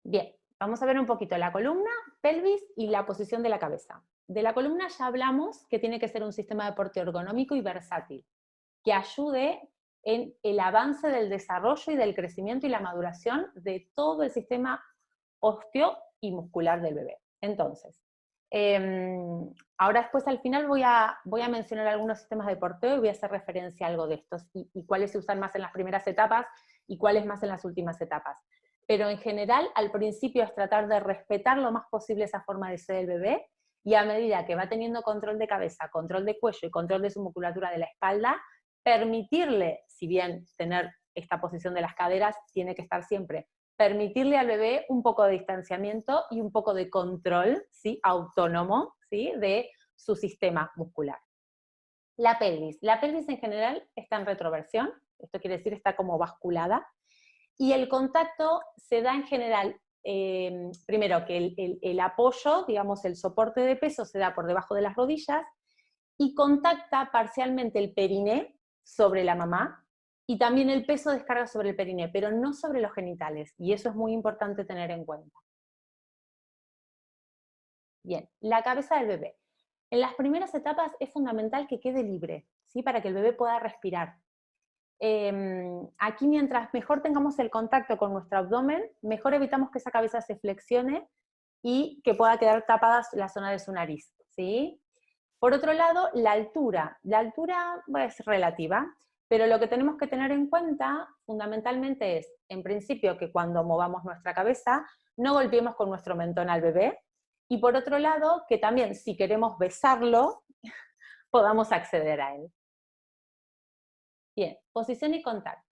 Bien, vamos a ver un poquito la columna, pelvis y la posición de la cabeza. De la columna ya hablamos que tiene que ser un sistema de porteo ergonómico y versátil, que ayude en el avance del desarrollo y del crecimiento y la maduración de todo el sistema óseo y muscular del bebé. Entonces, Ahora después al final voy a mencionar algunos sistemas de porteo y voy a hacer referencia a algo de estos, y cuáles se usan más en las primeras etapas y cuáles más en las últimas etapas. Pero en general, al principio es tratar de respetar lo más posible esa forma de ser el bebé, y a medida que va teniendo control de cabeza, control de cuello y control de su musculatura de la espalda, permitirle, si bien tener esta posición de las caderas tiene que estar siempre, permitirle al bebé un poco de distanciamiento y un poco de control, ¿sí?, autónomo, ¿sí?, de su sistema muscular. La pelvis en general está en retroversión, esto quiere decir está como basculada, y el contacto se da en general, primero que el apoyo, digamos el soporte de peso se da por debajo de las rodillas, y contacta parcialmente el periné sobre la mamá, y también el peso descarga sobre el periné, pero no sobre los genitales, y eso es muy importante tener en cuenta. Bien, la cabeza del bebé. En las primeras etapas es fundamental que quede libre, ¿sí?, para que el bebé pueda respirar. Aquí mientras mejor tengamos el contacto con nuestro abdomen, mejor evitamos que esa cabeza se flexione y que pueda quedar tapada la zona de su nariz, ¿sí? Por otro lado, la altura. La altura es relativa, pero lo que tenemos que tener en cuenta fundamentalmente es, en principio, que cuando movamos nuestra cabeza, no golpeemos con nuestro mentón al bebé, y por otro lado, que también si queremos besarlo, podamos acceder a él. Bien, posición y contacto.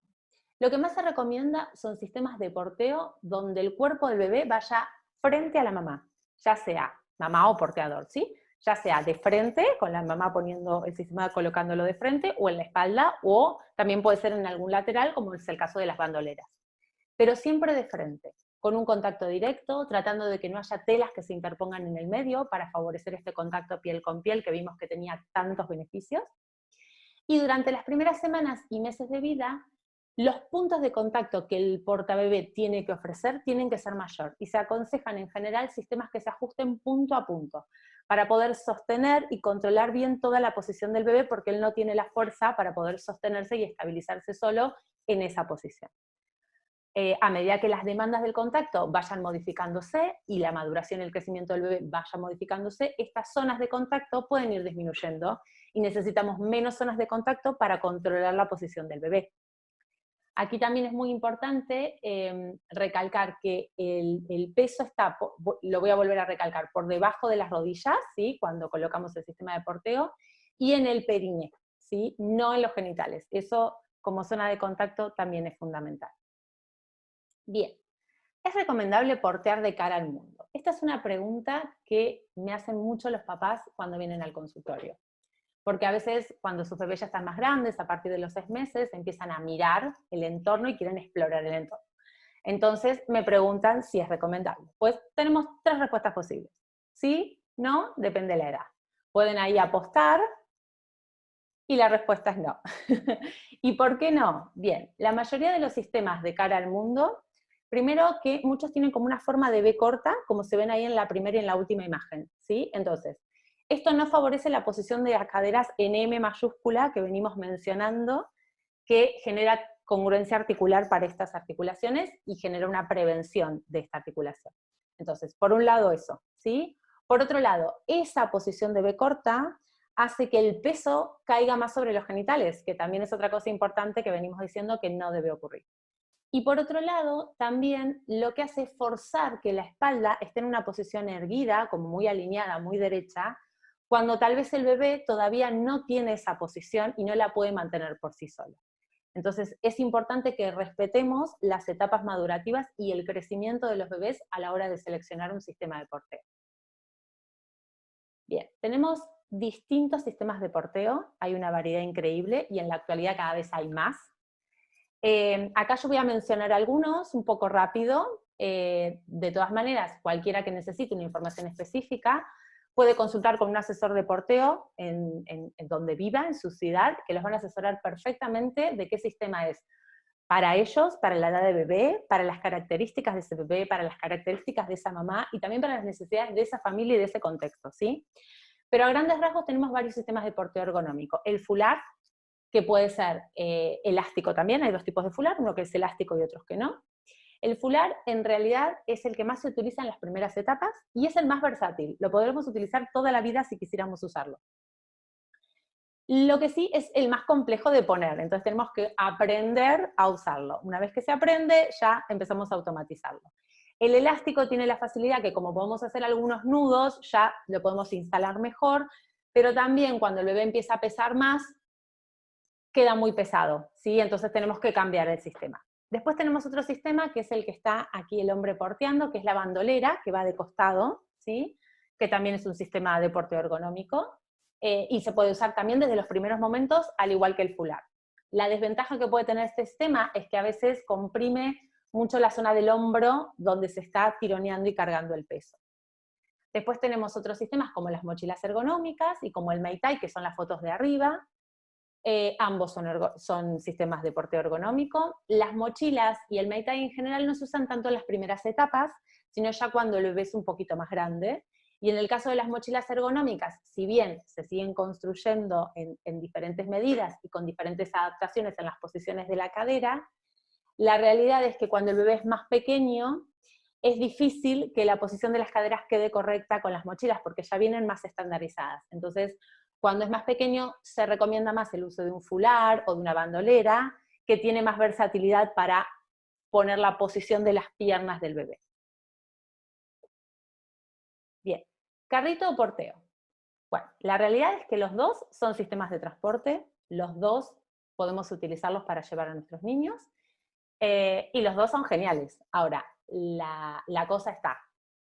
Lo que más se recomienda son sistemas de porteo donde el cuerpo del bebé vaya frente a la mamá, ya sea mamá o porteador, ¿sí? Ya sea de frente, con la mamá poniendo el sistema, colocándolo de frente, o en la espalda, o también puede ser en algún lateral, como es el caso de las bandoleras. Pero siempre de frente, con un contacto directo, tratando de que no haya telas que se interpongan en el medio para favorecer este contacto piel con piel que vimos que tenía tantos beneficios. Y durante las primeras semanas y meses de vida, los puntos de contacto que el portabebé tiene que ofrecer tienen que ser mayor, y se aconsejan en general sistemas que se ajusten punto a punto, para poder sostener y controlar bien toda la posición del bebé, porque él no tiene la fuerza para poder sostenerse y estabilizarse solo en esa posición. A medida que las demandas del contacto vayan modificándose y la maduración y el crecimiento del bebé vaya modificándose, estas zonas de contacto pueden ir disminuyendo y necesitamos menos zonas de contacto para controlar la posición del bebé. Aquí también es muy importante recalcar que el peso está, lo voy a volver a recalcar, por debajo de las rodillas, ¿sí?, cuando colocamos el sistema de porteo, y en el periné, ¿sí?, no en los genitales. Eso como zona de contacto también es fundamental. Bien, ¿es recomendable portear de cara al mundo? Esta es una pregunta que me hacen mucho los papás cuando vienen al consultorio. Porque a veces cuando sus bebés ya están más grandes, a partir de los 6 meses, empiezan a mirar el entorno y quieren explorar el entorno. Entonces me preguntan si es recomendable. Pues tenemos 3 respuestas posibles. Sí, no, depende de la edad. Pueden ahí apostar, y la respuesta es no. ¿Y por qué no? Bien, la mayoría de los sistemas de cara al mundo, primero que muchos tienen como una forma de V corta, como se ven ahí en la primera y en la última imagen, ¿sí? Entonces, esto no favorece la posición de las caderas en M mayúscula que venimos mencionando, que genera congruencia articular para estas articulaciones y genera una prevención de esta articulación. Entonces, por un lado eso, ¿sí? Por otro lado, esa posición de V corta hace que el peso caiga más sobre los genitales, que también es otra cosa importante que venimos diciendo que no debe ocurrir. Y por otro lado, también lo que hace es forzar que la espalda esté en una posición erguida, como muy alineada, muy derecha, cuando tal vez el bebé todavía no tiene esa posición y no la puede mantener por sí solo. Entonces es importante que respetemos las etapas madurativas y el crecimiento de los bebés a la hora de seleccionar un sistema de porteo. Bien, tenemos distintos sistemas de porteo, hay una variedad increíble y en la actualidad cada vez hay más. Acá yo voy a mencionar algunos un poco rápido. De todas maneras, cualquiera que necesite una información específica puede consultar con un asesor de porteo en donde viva, en su ciudad, que los van a asesorar perfectamente de qué sistema es para ellos, para la edad de bebé, para las características de ese bebé, para las características de esa mamá y también para las necesidades de esa familia y de ese contexto, ¿sí? Pero a grandes rasgos tenemos varios sistemas de porteo ergonómico. El fular, que puede ser elástico también, hay 2 tipos de fular, uno que es elástico y otros que no. El fular en realidad es el que más se utiliza en las primeras etapas y es el más versátil. Lo podremos utilizar toda la vida si quisiéramos usarlo. Lo que sí es el más complejo de poner, entonces tenemos que aprender a usarlo. Una vez que se aprende, ya empezamos a automatizarlo. El elástico tiene la facilidad que como podemos hacer algunos nudos, ya lo podemos instalar mejor, pero también cuando el bebé empieza a pesar más, queda muy pesado, ¿sí? Entonces tenemos que cambiar el sistema. Después tenemos otro sistema, que es el que está aquí el hombre porteando, que es la bandolera, que va de costado, ¿sí? Que también es un sistema de porteo ergonómico, y se puede usar también desde los primeros momentos, al igual que el fular. La desventaja que puede tener este sistema es que a veces comprime mucho la zona del hombro, donde se está tironeando y cargando el peso. Después tenemos otros sistemas como las mochilas ergonómicas y como el Meitai, que son las fotos de arriba. Ambos son sistemas de porteo ergonómico. Las mochilas y el Meitai en general no se usan tanto en las primeras etapas, sino ya cuando el bebé es un poquito más grande. Y en el caso de las mochilas ergonómicas, si bien se siguen construyendo en diferentes medidas y con diferentes adaptaciones en las posiciones de la cadera, la realidad es que cuando el bebé es más pequeño, es difícil que la posición de las caderas quede correcta con las mochilas, porque ya vienen más estandarizadas. Entonces, cuando es más pequeño, se recomienda más el uso de un fular o de una bandolera, que tiene más versatilidad para poner la posición de las piernas del bebé. Bien, carrito o porteo. Bueno, la realidad es que los dos son sistemas de transporte, los dos podemos utilizarlos para llevar a nuestros niños, y los dos son geniales. Ahora, la cosa está,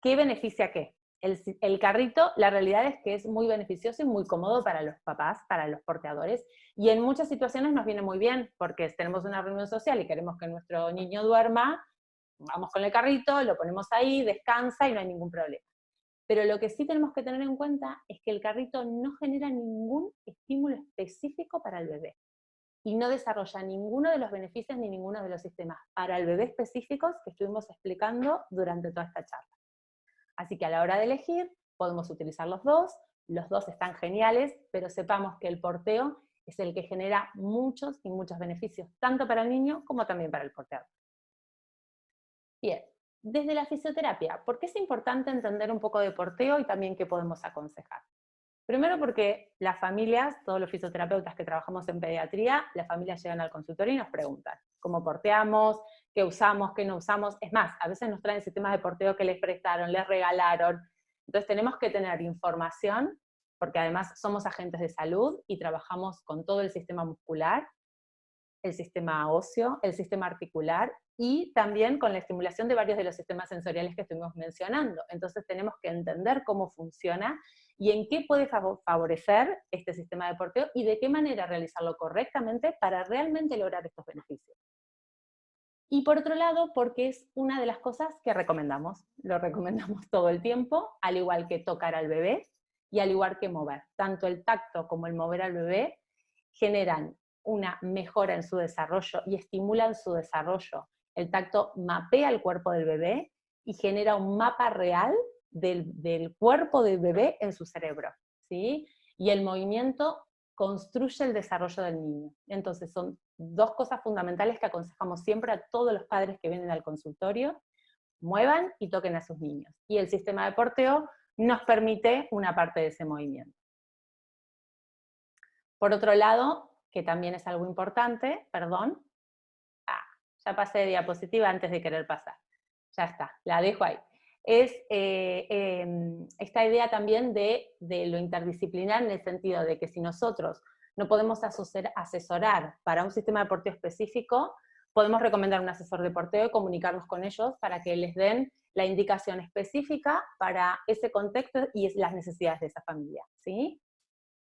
¿qué beneficia qué? El carrito, la realidad es que es muy beneficioso y muy cómodo para los papás, para los porteadores, y en muchas situaciones nos viene muy bien, porque si tenemos una reunión social y queremos que nuestro niño duerma, vamos con el carrito, lo ponemos ahí, descansa y no hay ningún problema. Pero lo que sí tenemos que tener en cuenta es que el carrito no genera ningún estímulo específico para el bebé y no desarrolla ninguno de los beneficios ni ninguno de los sistemas para el bebé específicos que estuvimos explicando durante toda esta charla. Así que a la hora de elegir, podemos utilizar los dos están geniales, pero sepamos que el porteo es el que genera muchos y muchos beneficios, tanto para el niño como también para el porteador. Bien, desde la fisioterapia, ¿por qué es importante entender un poco de porteo y también qué podemos aconsejar? Primero porque las familias, todos los fisioterapeutas que trabajamos en pediatría, las familias llegan al consultorio y nos preguntan cómo porteamos, qué usamos, qué no usamos. Es más, a veces nos traen sistemas de porteo que les prestaron, les regalaron. Entonces tenemos que tener información, porque además somos agentes de salud y trabajamos con todo el sistema muscular, el sistema óseo, el sistema articular y también con la estimulación de varios de los sistemas sensoriales que estuvimos mencionando. Entonces tenemos que entender cómo funciona y en qué puede favorecer este sistema de porteo y de qué manera realizarlo correctamente para realmente lograr estos beneficios. Y por otro lado, porque es una de las cosas que recomendamos. Lo recomendamos todo el tiempo, al igual que tocar al bebé y al igual que mover. Tanto el tacto como el mover al bebé generan una mejora en su desarrollo y estimulan su desarrollo. El tacto mapea el cuerpo del bebé y genera un mapa real del cuerpo del bebé en su cerebro, ¿sí? Y el movimiento construye el desarrollo del niño. Entonces son dos cosas fundamentales que aconsejamos siempre a todos los padres que vienen al consultorio: muevan y toquen a sus niños. Y el sistema de porteo nos permite una parte de ese movimiento. Por otro lado, que también es algo importante, perdón, ya pasé de diapositiva antes de querer pasar, ya está, la dejo ahí. Es esta idea también de lo interdisciplinar, en el sentido de que si nosotros no podemos asesorar para un sistema de porteo específico, podemos recomendar un asesor de porteo y comunicarnos con ellos para que les den la indicación específica para ese contexto y las necesidades de esa familia, ¿sí?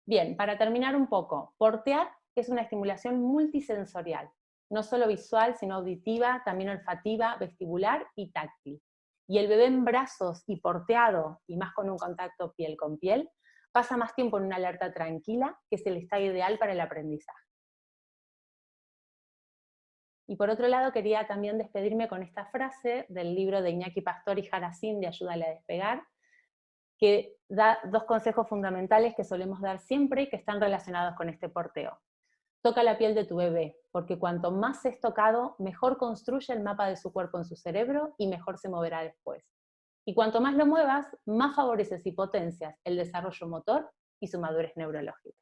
Bien, para terminar un poco, portear es una estimulación multisensorial, no solo visual, sino auditiva, también olfativa, vestibular y táctil. Y el bebé en brazos y porteado, y más con un contacto piel con piel, pasa más tiempo en una alerta tranquila, que es el estado ideal para el aprendizaje. Y por otro lado, quería también despedirme con esta frase del libro de Iñaki Pastor y Jarasin de Ayúdale a despegar, que da dos consejos fundamentales que solemos dar siempre y que están relacionados con este porteo. Toca la piel de tu bebé, porque cuanto más es tocado, mejor construye el mapa de su cuerpo en su cerebro y mejor se moverá después. Y cuanto más lo muevas, más favoreces y potencias el desarrollo motor y su madurez neurológica.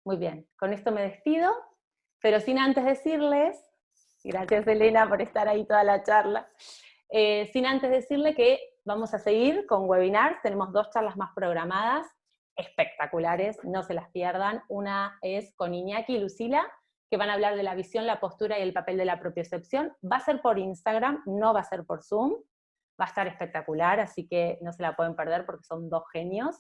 Muy bien, con esto me despido, pero sin antes decirles, gracias Elena por estar ahí toda la charla, sin antes decirle que vamos a seguir con webinars, tenemos 2 charlas más programadas, espectaculares, no se las pierdan. Una es con Iñaki y Lucila, que van a hablar de la visión, la postura y el papel de la propiocepción. Va a ser por Instagram, no va a ser por Zoom, va a estar espectacular, así que no se la pueden perder porque son 2 genios.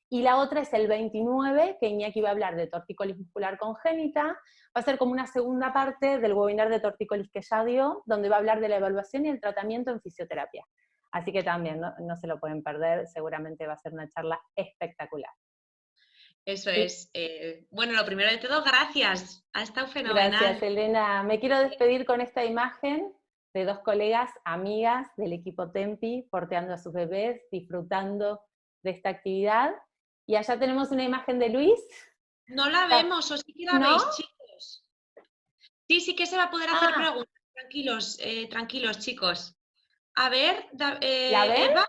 Y la otra es el 29, que Iñaki va a hablar de tortícolis muscular congénita, va a ser como una segunda parte del webinar de tortícolis que ya dio, donde va a hablar de la evaluación y el tratamiento en fisioterapia. Así que también no se lo pueden perder, seguramente va a ser una charla espectacular. Eso es. Bueno, lo primero de todo, gracias. Ha estado fenomenal. Gracias, Elena. Me quiero despedir con esta imagen de 2 colegas, amigas del equipo Tempi, porteando a sus bebés, disfrutando de esta actividad. Y allá tenemos una imagen de Luis. No la vemos, o sí que la ¿No? veis, chicos. Sí, sí que se va a poder hacer Ah, preguntas. Tranquilos, tranquilos, chicos. A ver, ¿la ven? Eva,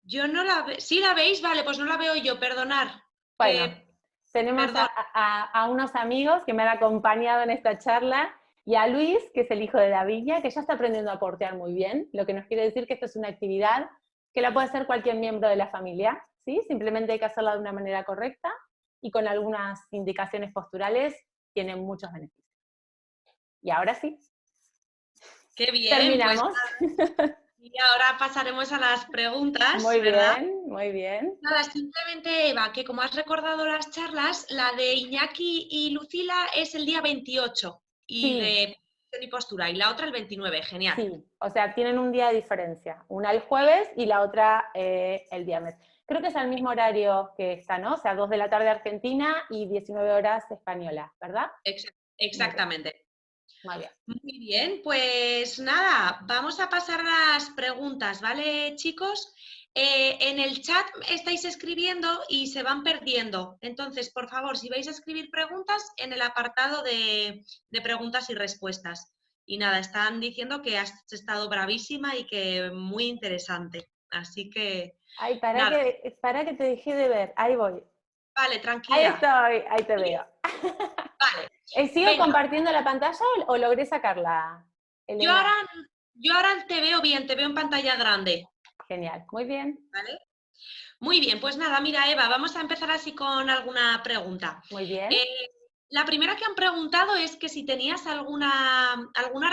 yo no la veo. ¿Sí la veis? Vale, pues no la veo yo, perdonar. Bueno, tenemos Perdón. a unos amigos que me han acompañado en esta charla, y a Luis, que es el hijo de Davilla, que ya está aprendiendo a portear muy bien, lo que nos quiere decir que esto es una actividad que la puede hacer cualquier miembro de la familia, ¿sí? Simplemente hay que hacerla de una manera correcta, y con algunas indicaciones posturales tiene muchos beneficios. Y ahora sí, Qué bien, pues terminamos. y ahora pasaremos a las preguntas, Muy ¿verdad? bien, muy bien. Nada, simplemente, Eva, que como has recordado las charlas, la de Iñaki y Lucila es el día 28 y Sí, de posición y postura, y la otra el 29, genial. sí, o sea, tienen un día de diferencia. Una el jueves y la otra el viernes. Creo que es al mismo horario que esta, ¿no? O sea, 2 de la tarde Argentina y 19 horas española, ¿verdad? Muy bien, Exactamente. muy bien. Muy bien, pues nada, vamos a pasar a las preguntas, ¿vale, chicos? En el chat estáis escribiendo y se van perdiendo. Entonces, por favor, si vais a escribir preguntas, en el apartado de preguntas y respuestas. Y nada, están diciendo que has estado bravísima y que muy interesante. Así que, Ay, nada, para que te dejé de ver, ahí voy. vale, Ahí tranquila. estoy, ahí te veo. Vale, ¿Sigo venga, compartiendo la pantalla o logré sacarla, yo ahora, Elena? yo ahora te veo bien, te veo en pantalla grande. Genial, muy bien, ¿Vale? Muy bien, pues nada, mira, Eva, vamos a empezar así con alguna pregunta. muy bien. Eh, la primera que han preguntado es que si tenías alguna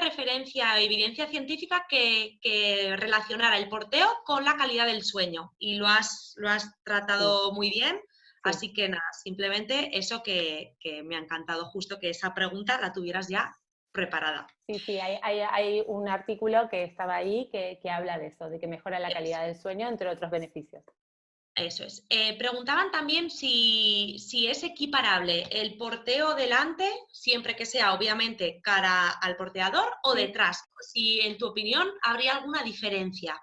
referencia o evidencia científica que relacionara el porteo con la calidad del sueño. Y lo has Sí, tratado muy bien, sí. así que nada, simplemente eso que me ha encantado, justo que esa pregunta la tuvieras ya preparada. Sí, sí, hay un artículo que estaba ahí que habla de eso, de que mejora la calidad del sueño, entre otros beneficios. Eso es. Preguntaban también si es equiparable el porteo delante, siempre que sea obviamente cara al porteador, o Sí. detrás. Si en tu opinión habría alguna diferencia.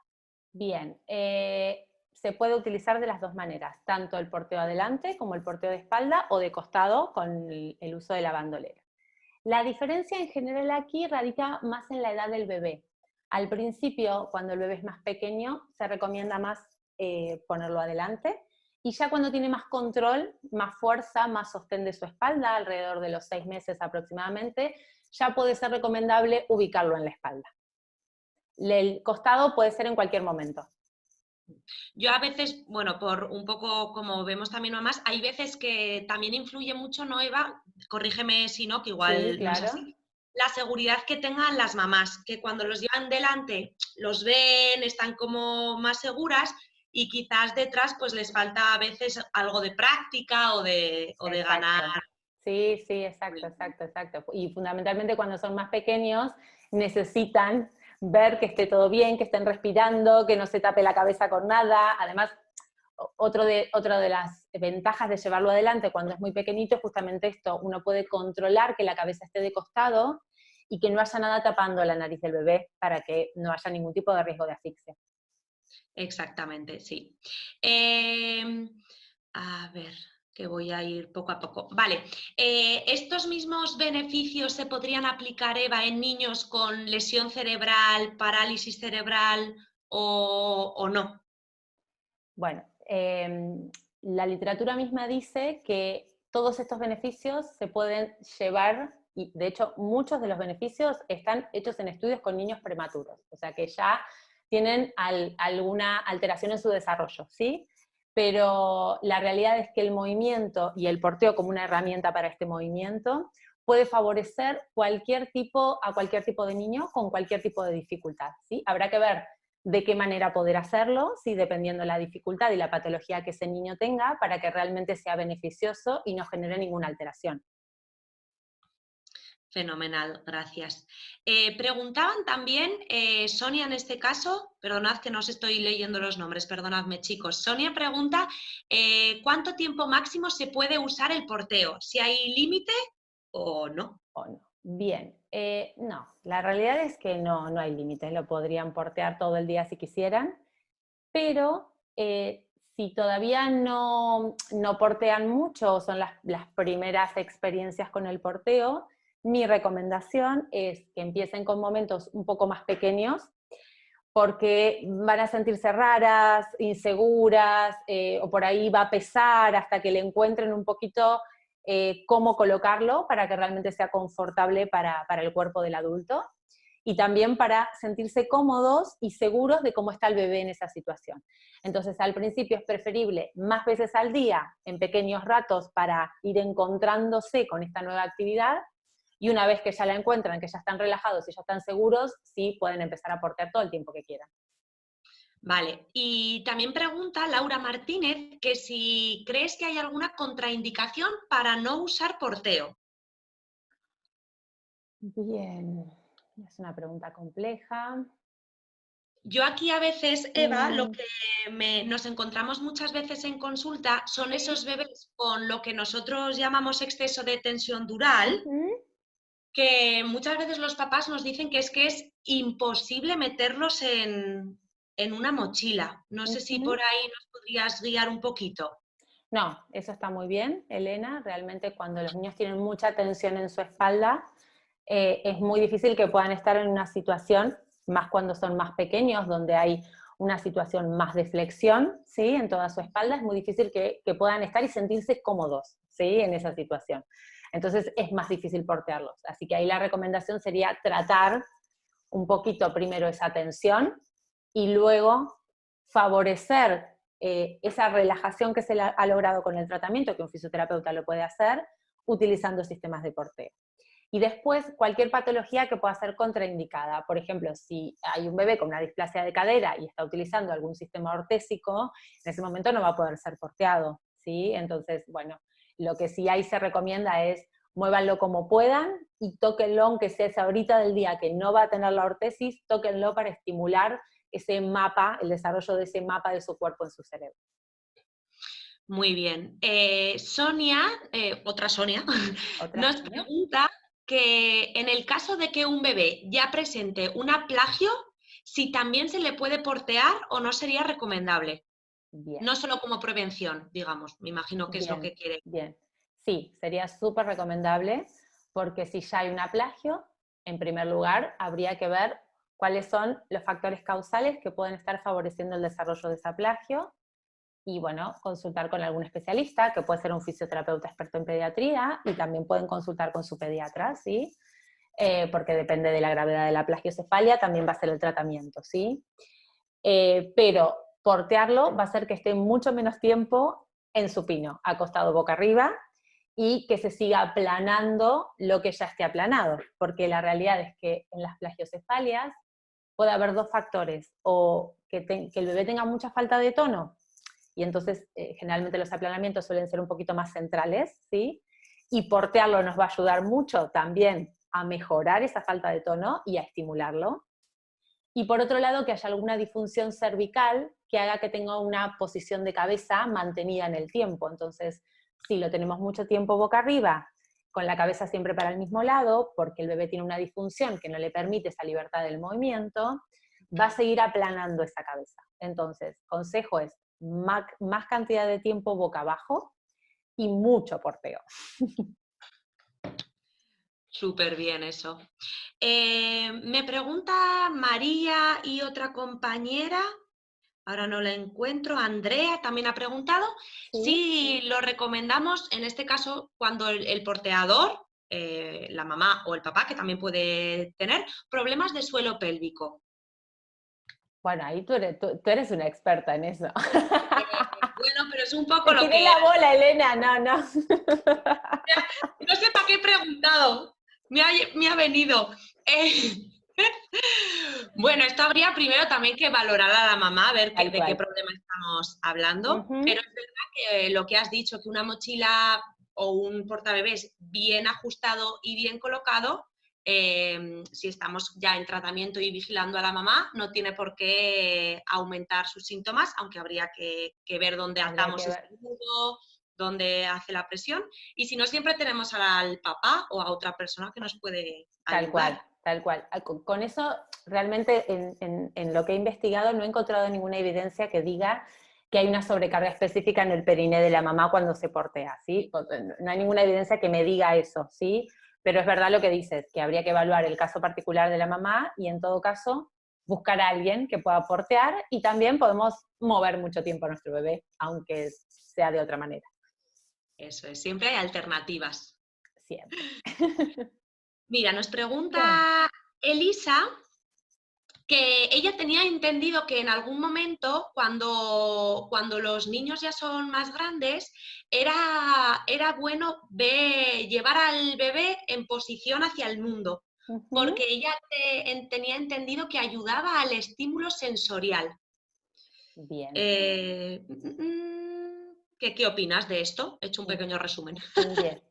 Bien, se puede utilizar de las 2 maneras, tanto el porteo adelante como el porteo de espalda o de costado con el uso de la bandolera. La diferencia en general aquí radica más en la edad del bebé. Al principio, cuando el bebé es más pequeño, se recomienda más ponerlo adelante, y ya cuando tiene más control, más fuerza, más sostén de su espalda, alrededor de los 6 meses aproximadamente, ya puede ser recomendable ubicarlo en la espalda. El costado puede ser en cualquier momento. Yo a veces, bueno, por un poco como vemos también mamás, hay veces que también influye mucho, ¿no, Eva? Corrígeme si no, que Sí, igual no es claro. así. La seguridad que tengan las mamás, que cuando los llevan delante los ven, están como más seguras, y quizás detrás pues les falta a veces algo de práctica o de ganar. Exacto. Sí, sí, exacto, exacto, exacto. Y fundamentalmente cuando son más pequeños necesitan ver que esté todo bien, que estén respirando, que no se tape la cabeza con nada. Además, otra de las ventajas de llevarlo adelante cuando es muy pequeñito es justamente esto: uno puede controlar que la cabeza esté de costado y que no haya nada tapando la nariz del bebé para que no haya ningún tipo de riesgo de asfixia. Exactamente, sí. A ver. que voy a ir poco a poco. Vale, ¿estos mismos beneficios se podrían aplicar, Eva, en niños con lesión cerebral, parálisis cerebral o no? Bueno, la literatura misma dice que todos estos beneficios se pueden llevar, y de hecho muchos de los beneficios están hechos en estudios con niños prematuros, o sea que ya tienen alguna alteración en su desarrollo, ¿sí? Pero la realidad es que el movimiento y el porteo como una herramienta para este movimiento puede favorecer a cualquier tipo de niño con cualquier tipo de dificultad, ¿sí? Habrá que ver de qué manera poder hacerlo, ¿sí? Dependiendo de la dificultad y la patología que ese niño tenga, para que realmente sea beneficioso y no genere ninguna alteración. Fenomenal, gracias. Preguntaban también, Sonia en este caso, perdonad que no os estoy leyendo los nombres, perdonadme chicos. Sonia pregunta, ¿cuánto tiempo máximo se puede usar el porteo? ¿Si hay límite o no? ¿O no? Bien, no, la realidad es que no hay límites, lo podrían portear todo el día si quisieran, pero si todavía no portean mucho, o son las primeras experiencias con el porteo, mi recomendación es que empiecen con momentos un poco más pequeños, porque van a sentirse raras, inseguras, o por ahí va a pesar hasta que le encuentren un poquito cómo colocarlo para que realmente sea confortable para el cuerpo del adulto, y también para sentirse cómodos y seguros de cómo está el bebé en esa situación. Entonces, al principio es preferible más veces al día, en pequeños ratos, para ir encontrándose con esta nueva actividad, y una vez que ya la encuentran, que ya están relajados y ya están seguros, sí pueden empezar a portear todo el tiempo que quieran. Vale, y también pregunta Laura Martínez que si crees que hay alguna contraindicación para no usar porteo. Bien, es una pregunta compleja. Yo aquí a veces, Eva, lo Mm, que nos encontramos muchas veces en consulta son sí. esos bebés con lo que nosotros llamamos exceso de tensión dural, Ujú. que muchas veces los papás nos dicen que es imposible meterlos en una mochila. No sé si por Ujú. ahí nos podrías guiar un poquito. No, eso está muy bien, Elena. Realmente cuando los niños tienen mucha tensión en su espalda, es muy difícil que puedan estar en una situación, más cuando son más pequeños, donde hay una situación más de flexión, ¿sí? En toda su espalda, es muy difícil que puedan estar y sentirse cómodos, ¿sí? En esa situación. Entonces es más difícil portearlos. Así que ahí la recomendación sería tratar un poquito primero esa tensión y luego favorecer esa relajación que se ha logrado con el tratamiento, que un fisioterapeuta lo puede hacer, utilizando sistemas de porteo. Y después, cualquier patología que pueda ser contraindicada. Por ejemplo, si hay un bebé con una displasia de cadera y está utilizando algún sistema ortésico, en ese momento no va a poder ser porteado, ¿sí? Entonces, bueno, lo que sí ahí se recomienda es muévanlo como puedan y tóquenlo, aunque sea esa horita del día que no va a tener la ortesis, tóquenlo para estimular ese mapa, el desarrollo de ese mapa de su cuerpo en su cerebro. Muy bien. Sonia, otra Sonia, Otra nos Sonia. pregunta que en el caso de que un bebé ya presente un aplagio, si también se le puede portear o no sería recomendable. Bien. No solo como prevención, digamos, me imagino que es lo Bien, que quiere. bien. Sí, sería súper recomendable, porque si ya hay un aplagio, en primer lugar, habría que ver cuáles son los factores causales que pueden estar favoreciendo el desarrollo de ese aplagio, y bueno, consultar con algún especialista, que puede ser un fisioterapeuta experto en pediatría, y también pueden consultar con su pediatra, ¿sí? Porque depende de la gravedad de la plagiocefalia, también va a ser el tratamiento, ¿sí? Pero portearlo va a hacer que esté mucho menos tiempo en supino, acostado boca arriba, y que se siga aplanando lo que ya esté aplanado, porque la realidad es que en las plagiocefalias puede haber dos factores, o que el bebé tenga mucha falta de tono, y entonces generalmente los aplanamientos suelen ser un poquito más centrales, ¿sí? Y portearlo nos va a ayudar mucho también a mejorar esa falta de tono y a estimularlo. Y por otro lado, que haya alguna disfunción cervical que haga que tenga una posición de cabeza mantenida en el tiempo. Entonces, si lo tenemos mucho tiempo boca arriba, con la cabeza siempre para el mismo lado, porque el bebé tiene una disfunción que no le permite esa libertad del movimiento, va a seguir aplanando esa cabeza. Entonces, consejo es más cantidad de tiempo boca abajo, y mucho porteo. Súper bien eso. Me pregunta María y otra compañera, ahora no la encuentro, Andrea también ha preguntado, si lo recomendamos, en este caso, cuando el porteador, la mamá o el papá, que también puede tener, problemas de suelo pélvico. Bueno, ahí tú eres una experta en eso. Bueno, pero es un poco Te lo tiré que... la bola, Elena, no. No sé para qué he preguntado, me ha venido. Bueno, esto habría primero también que valorar a la mamá, ver de qué problema estamos hablando, pero es verdad que lo que has dicho, que una mochila o un portabebés bien ajustado y bien colocado, si estamos ya en tratamiento y vigilando a la mamá, no tiene por qué aumentar sus síntomas, aunque habría que ver dónde atamos ese nudo, dónde hace la presión, y si no, siempre tenemos al papá o a otra persona que nos puede ayudar. Tal cual. Con eso, realmente, en lo que he investigado, no he encontrado ninguna evidencia que diga que hay una sobrecarga específica en el periné de la mamá cuando se portea, ¿sí? No hay ninguna evidencia que me diga eso, ¿sí? Pero es verdad lo que dices, que habría que evaluar el caso particular de la mamá y, en todo caso, buscar a alguien que pueda portear, y también podemos mover mucho tiempo a nuestro bebé, aunque sea de otra manera. Eso es, siempre hay alternativas. Siempre. Mira, nos pregunta Elisa que ella tenía entendido que en algún momento, cuando los niños ya son más grandes, era bueno llevar al bebé en posición hacia el mundo, porque ella tenía entendido que ayudaba al estímulo sensorial. Bien. ¿Qué opinas de esto? He hecho un pequeño resumen. Bien.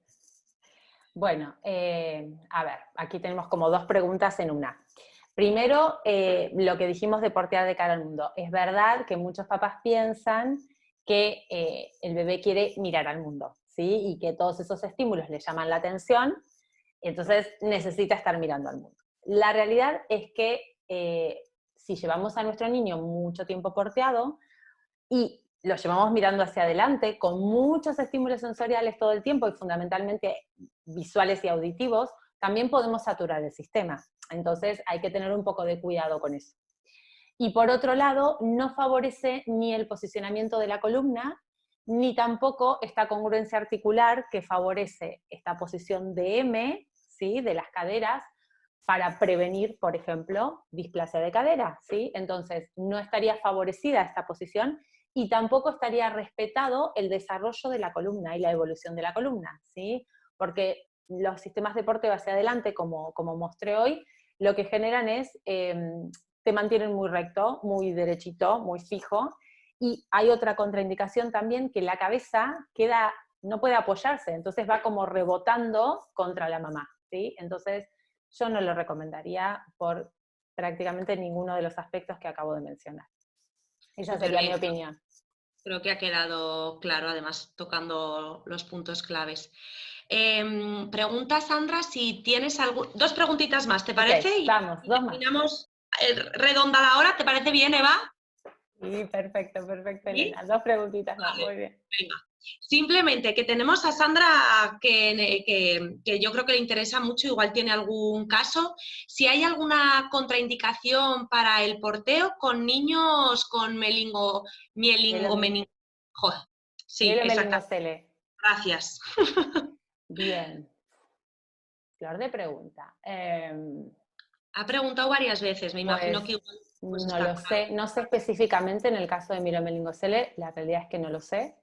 Bueno, a ver, aquí tenemos como dos preguntas en una. Primero, lo que dijimos de portear de cara al mundo. Es verdad que muchos papás piensan que el bebé quiere mirar al mundo, ¿sí? Y que todos esos estímulos le llaman la atención, y entonces necesita estar mirando al mundo. La realidad es que si llevamos a nuestro niño mucho tiempo porteado y lo llevamos mirando hacia adelante con muchos estímulos sensoriales todo el tiempo y fundamentalmente visuales y auditivos, también podemos saturar el sistema. Entonces hay que tener un poco de cuidado con eso. Y por otro lado, no favorece ni el posicionamiento de la columna, ni tampoco esta congruencia articular que favorece esta posición de M, ¿sí?, de las caderas, para prevenir, por ejemplo, displasia de cadera, ¿sí? Entonces, no estaría favorecida esta posición y tampoco estaría respetado el desarrollo de la columna y la evolución de la columna, ¿sí? Porque los sistemas de porteo hacia adelante, como mostré hoy, lo que generan es, te mantienen muy recto, muy derechito, muy fijo, y hay otra contraindicación también, que la cabeza no puede apoyarse, entonces va como rebotando contra la mamá, ¿sí? Entonces, yo no lo recomendaría por prácticamente ninguno de los aspectos que acabo de mencionar. Esa sería mi opinión. Creo que ha quedado claro, además tocando los puntos claves. Pregunta Sandra si tienes dos preguntitas más, ¿te parece? Okay, vamos, y dos terminamos redonda la hora, ¿te parece bien, Eva? Sí, perfecto, ¿Sí? Elena. Dos preguntitas más, Vale, muy bien. venga. Simplemente que tenemos a Sandra que yo creo que le interesa mucho, igual tiene algún caso. Si hay alguna contraindicación para el porteo con niños con mielingomeningocele. Sí, exacto. Gracias. Bien. Flor de pregunta. Ha preguntado varias veces, me imagino Pues, que igual no lo sé, no sé específicamente en el caso de mielomeningocele, la realidad es que no lo sé.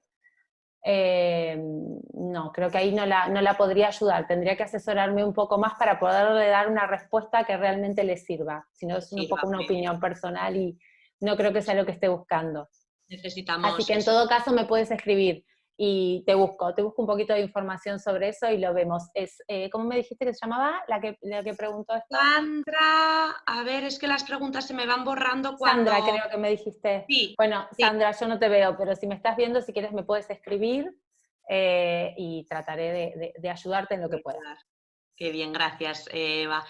No, creo que ahí no la podría ayudar, tendría que asesorarme un poco más para poderle dar una respuesta que realmente le sirva, si no es un poco una opinión personal y no creo que sea lo que esté buscando. Necesitamos Así que en eso. todo caso me puedes escribir y te busco un poquito de información sobre eso y lo vemos. ¿Cómo me dijiste que se llamaba la que preguntó esto? Sandra, a ver, es que las preguntas se me van borrando cuando... Sandra, creo que me dijiste. Sí. Bueno, Sí. Sandra, yo no te veo, pero si me estás viendo, si quieres me puedes escribir y trataré de ayudarte en lo que pueda. Qué bien, gracias, Eva.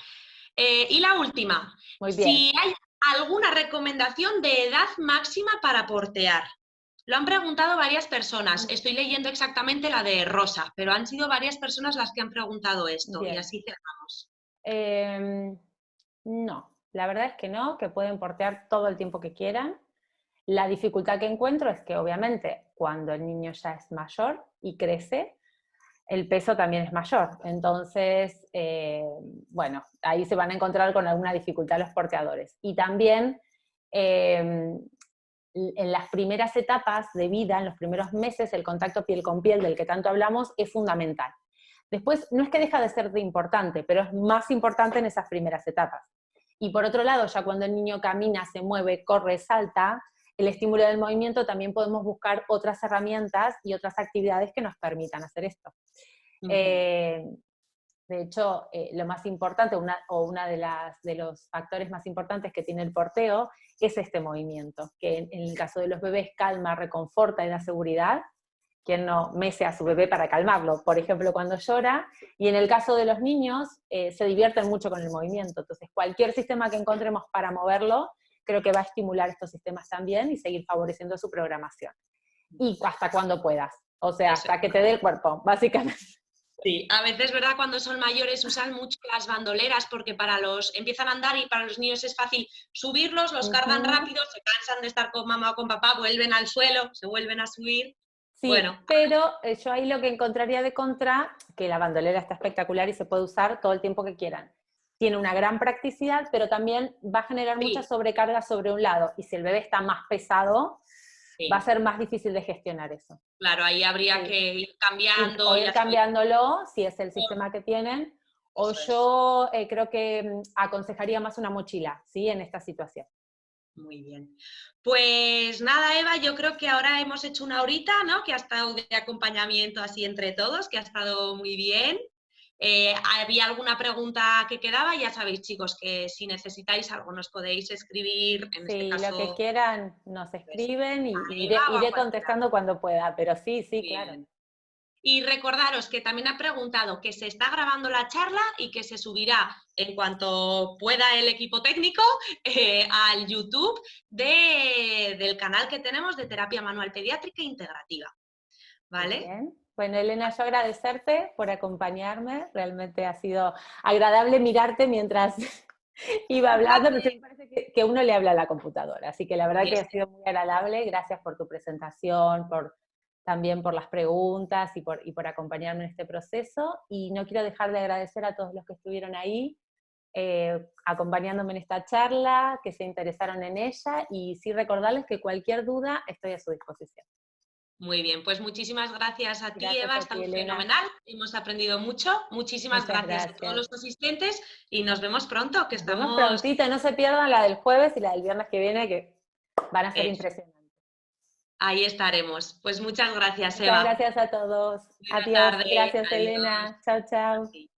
Y la última, Muy bien. si hay alguna recomendación de edad máxima para portear. Lo han preguntado varias personas. Estoy leyendo exactamente la de Rosa, pero han sido varias personas las que han preguntado esto. Bien. Y así cerramos. No, la verdad es que no, que pueden portear todo el tiempo que quieran. La dificultad que encuentro es que obviamente cuando el niño ya es mayor y crece, el peso también es mayor. Entonces, bueno, ahí se van a encontrar con alguna dificultad los porteadores. Y también en las primeras etapas de vida, en los primeros meses, el contacto piel con piel del que tanto hablamos es fundamental. Después, no es que deja de ser de importante, pero es más importante en esas primeras etapas. Y por otro lado, ya cuando el niño camina, se mueve, corre, salta, el estímulo del movimiento, también podemos buscar otras herramientas y otras actividades que nos permitan hacer esto. De hecho, lo más importante, una de los factores más importantes que tiene el porteo es este movimiento, que en el caso de los bebés calma, reconforta y da seguridad. Quien no mece a su bebé para calmarlo, por ejemplo, cuando llora, y en el caso de los niños, se divierten mucho con el movimiento. Entonces, cualquier sistema que encontremos para moverlo, creo que va a estimular estos sistemas también y seguir favoreciendo su programación. Y hasta cuando puedas, o sea, hasta que te dé el cuerpo, básicamente. Sí, a veces, ¿verdad? Cuando son mayores usan mucho las bandoleras porque empiezan a andar y para los niños es fácil subirlos, los cargan rápido, se cansan de estar con mamá o con papá, vuelven al suelo, se vuelven a subir. Sí, bueno, pero yo ahí lo que encontraría de contra, que la bandolera está espectacular y se puede usar todo el tiempo que quieran. Tiene una gran practicidad, pero también va a generar mucha sobrecarga sobre un lado. Y si el bebé está más pesado, va a ser más difícil de gestionar eso. Claro, ahí habría que ir cambiando. O ir cambiándolo, si es el sistema que tienen. O yo creo que aconsejaría más una mochila, ¿sí? En esta situación. Muy bien. Pues nada, Eva, yo creo que ahora hemos hecho una horita, ¿no? Que ha estado de acompañamiento así entre todos, que ha estado muy bien. ¿Había alguna pregunta que quedaba? Ya sabéis, chicos, que si necesitáis algo nos podéis escribir. En este caso, lo que quieran nos escriben y iré contestando cuando pueda, pero sí, claro. Y recordaros que también ha preguntado que se está grabando la charla y que se subirá en cuanto pueda el equipo técnico al YouTube del canal que tenemos de Terapia Manual Pediátrica Integrativa. ¿Vale? Bien. Bueno, Elena, yo agradecerte por acompañarme. Realmente ha sido agradable mirarte mientras iba hablando, pero me parece que uno le habla a la computadora. Así que la verdad que ha sido muy agradable. Gracias por tu presentación, también por las preguntas y por acompañarme en este proceso. Y no quiero dejar de agradecer a todos los que estuvieron ahí acompañándome en esta charla, que se interesaron en ella, y sí recordarles que cualquier duda estoy a su disposición. Muy bien, pues muchísimas gracias a ti, Eva, ha estado fenomenal, hemos aprendido mucho, muchísimas gracias a todos los asistentes y nos vemos pronto, que estamos... Nos vemos prontito, no se pierdan la del jueves y la del viernes que viene, que van a ser impresionantes. Ahí estaremos. Pues muchas gracias, Eva. Muchas gracias a todos. Buenas tardes. Gracias, Adiós. Elena. Chao, chao.